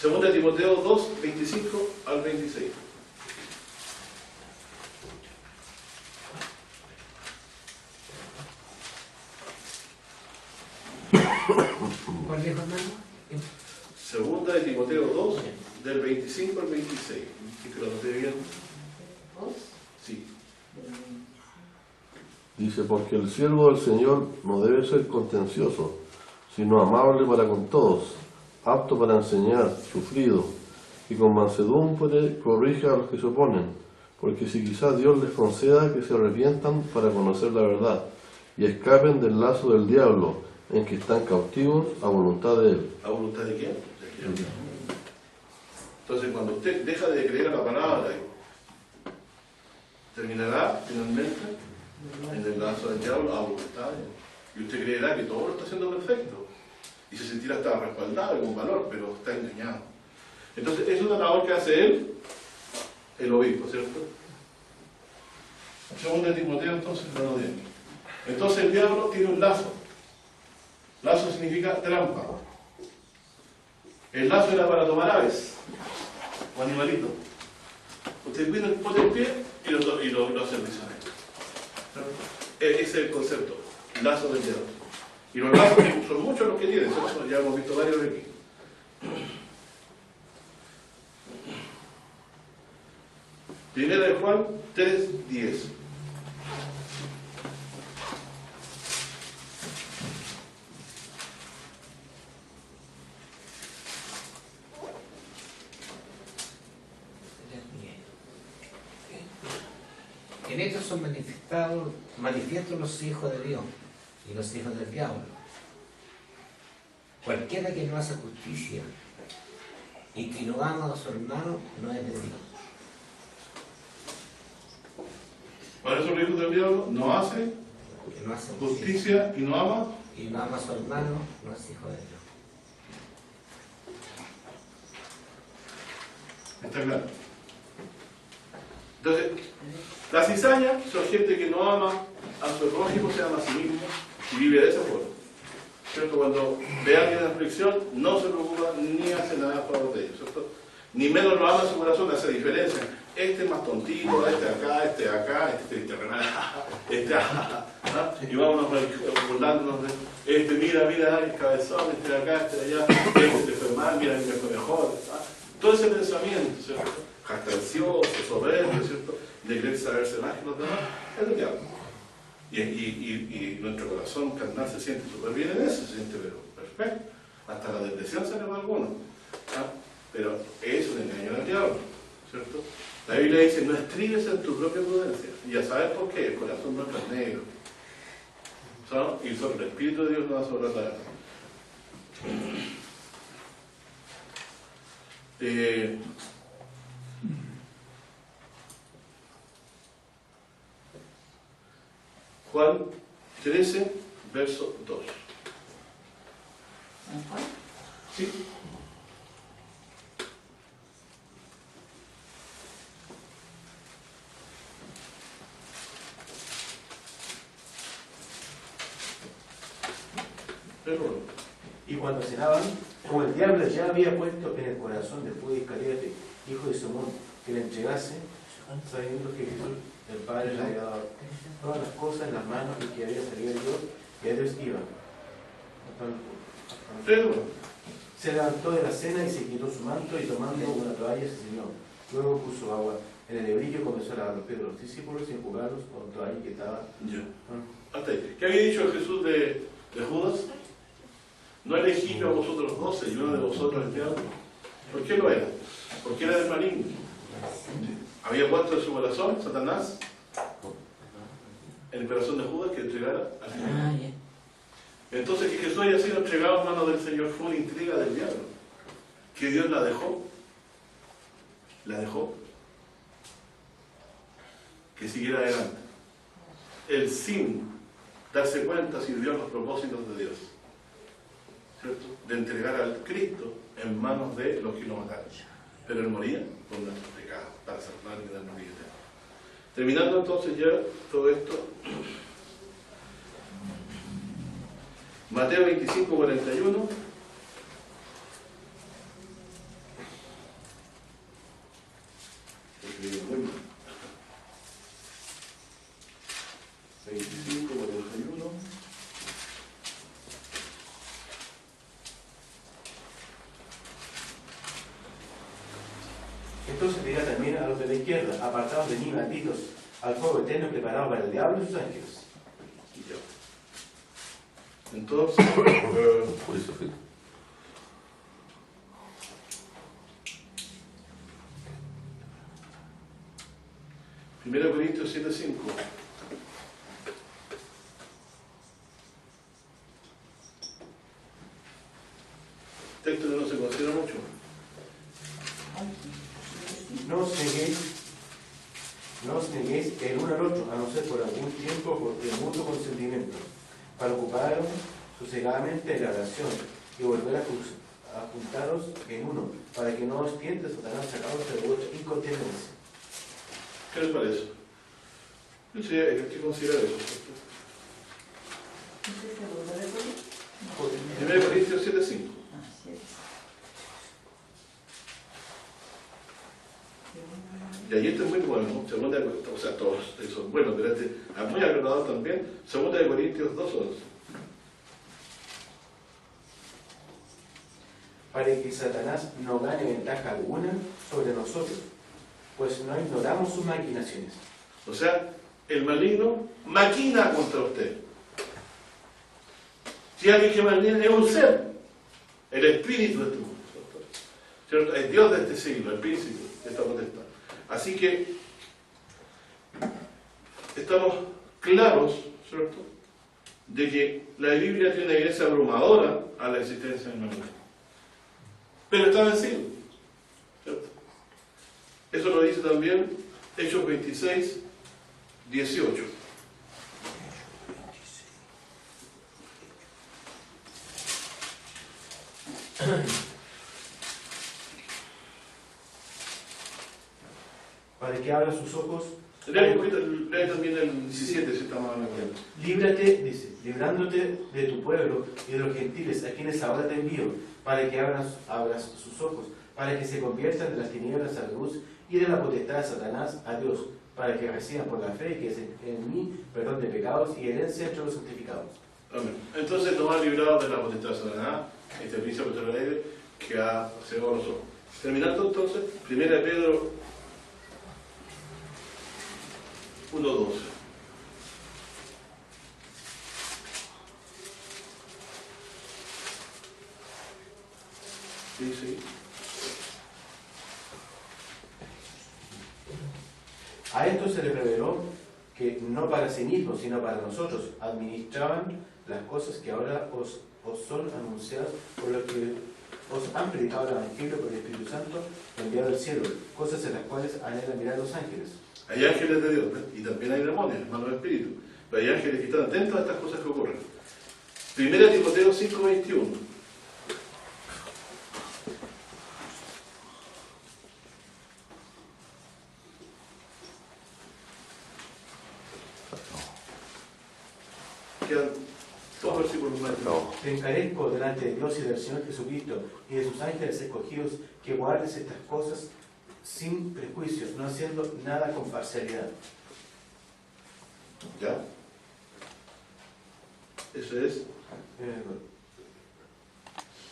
2 Timoteo 2, 25 al 26. ¿Cuál dijo, hermano? 2 Timoteo 2, del 25 al 26. ¿Es que lo noté bien? Sí. Dice, porque el siervo del Señor no debe ser contencioso, sino amable para con todos, apto para enseñar, sufrido, y con mansedumbre corrija a los que se oponen, porque si quizás Dios les conceda que se arrepientan para conocer la verdad, y escapen del lazo del diablo, en que están cautivos a voluntad de él. ¿A voluntad de quién? Entonces, cuando usted deja de creer a la palabra, terminará finalmente en el lazo del diablo a voluntad de él. Y usted creerá que todo lo está haciendo perfecto. Y se sentirá hasta respaldado y con valor, pero está engañado. Entonces, es una labor que hace él, el obispo, ¿cierto? 2 Timoteo, entonces, no lo tiene. Entonces, el diablo tiene un lazo. Lazo significa trampa. El lazo era para tomar aves o animalitos. Usted pone el pie y lo hace prisionero. Ese es el concepto, lazo del diablo. Y los lazos son muchos los que tienen, ¿cierto? Ya hemos visto varios aquí. Primera de Juan 3:10. En esto son manifiestos los hijos de Dios y los hijos del diablo. Cualquiera que no hace justicia y que no ama a su hermano no es de Dios. Por eso los hijos del diablo no hacen Que no hace justicia y no ama. y no ama a su hermano, no es hijo de Dios. Está claro. Entonces, la cizaña son gente que no ama a su prójimo, se ama a sí mismo y vive de esa forma. ¿Cierto? Cuando ve a alguien en aflicción, no se preocupa ni hace nada a favor de ellos, ¿cierto? Ni menos lo ama en su corazón, hace diferencia. Este es más tontito, este acá, este triste, y vámonos burlándonos de este, mira, el cabezón, este de acá, este de allá, este te fue mal, mira, me fue mejor. Todo ese pensamiento, ¿cierto? Jactancioso, soberbio, ¿cierto? De querer saberse más que los demás, es el diablo. Y nuestro corazón carnal se siente súper bien en eso, se siente pero perfecto. Hasta la depresión sale para algunos. Pero es un engaño del diablo, ¿cierto? La Biblia dice, no estribes en tu propia prudencia. Y ya sabes por qué, el corazón nuestro es negro. ¿Sabes? Y sobre el Espíritu de Dios no va a sobrar. Juan 13, verso 2. ¿Sí? Y cuando cenaban, como el diablo ya había puesto en el corazón de Judas Iscariote, hijo de Simón, que le entregase, sabiendo que Jesús, el Padre, le había dado todas las cosas en las manos y que había salido de Dios, y a Dios iba. Se levantó de la cena y se quitó su manto y tomando una toalla se ciñó. Luego puso agua en el hebrillo y comenzó a lavar los pies de los discípulos y enjugarlos con toalla que estaba. Hasta ahí. ¿Qué había dicho Jesús de Judas? No elegí yo a vosotros 12 y uno de vosotros el diablo. ¿Por qué lo era? Porque era del maligno. Había puesto en su corazón Satanás, en el corazón de Judas, que entregara al Señor. Entonces, que Jesús haya sido entregado en manos del Señor fue una intriga del diablo. Que Dios la dejó. La dejó. Que siguiera adelante. Él sin darse cuenta sirvió los propósitos de Dios. ¿Cierto? De entregar al Cristo en manos de los que lo mataron. Pero él moría por nuestros pecados, para salvar y darnos vida eterna. Terminando entonces ya todo esto, Mateo 25, 41. Muy mal. 25, 41. Entonces dirá también a los de la izquierda, apartados de mí, malditos, al fuego eterno preparado para el diablo y sus ángeles. Entonces, Juicio final. Primero Corintios 7:5. Texto que no se considera mucho. No os neguéis el uno al otro, a no ser por algún tiempo por el mutuo consentimiento, para ocuparos sosegadamente en la oración y volver a juntaros en uno, para que no os tiente Satanás sacados de vuestra incontinencia. ¿Qué les parece? Yo sé que considera eso. Primero Corintios 7:5. Y ahí este es muy bueno, ¿no? Segunda de Corintios, o sea, todos son buenos, pero este es muy agradable también. Segunda de Corintios 2:11. Para que Satanás no gane ventaja alguna sobre nosotros, pues no ignoramos sus maquinaciones. O sea, el maligno maquina contra usted. Si alguien que maligna es un ser, el espíritu de este mundo, ¿cierto? El Dios de este siglo, el príncipe de esta potestad. Así que estamos claros, ¿cierto?, de que la Biblia tiene una evidencia abrumadora a la existencia del maligno. Pero está vencido, ¿cierto? Eso lo dice también Hechos 26, 18. Para que abra sus ojos. Lee también el 17, si estamos hablando. Líbrate, dice, librándote de tu pueblo y de los gentiles a quienes ahora te envío, para que abras sus ojos, para que se conviertan de las tinieblas a la luz y de la potestad de Satanás a Dios, para que reciban por la fe que es en mí perdón de pecados y herencia entre los santificados. Amén. Entonces nos ha librado de la potestad de Satanás, este príncipe del aire que ha cegado los ojos. Terminando entonces, 1 Pedro 1:12. Sí. A esto se les reveló que no para sí mismos, sino para nosotros, administraban las cosas que ahora os son anunciadas por lo que os han predicado el Evangelio por el Espíritu Santo enviado del cielo, cosas en las cuales anhelan mirar los ángeles. Hay ángeles de Dios, ¿no? Y también hay demonios, hermanos espíritus. Pero hay ángeles que están atentos a estas cosas que ocurren. 1 Timoteo 5:21. Quedan dos versículos más. Te encarezco delante de Dios y del Señor Jesucristo y de sus ángeles escogidos que guardes estas cosas sin prejuicios, no haciendo nada con parcialidad. ¿Ya? Eso es.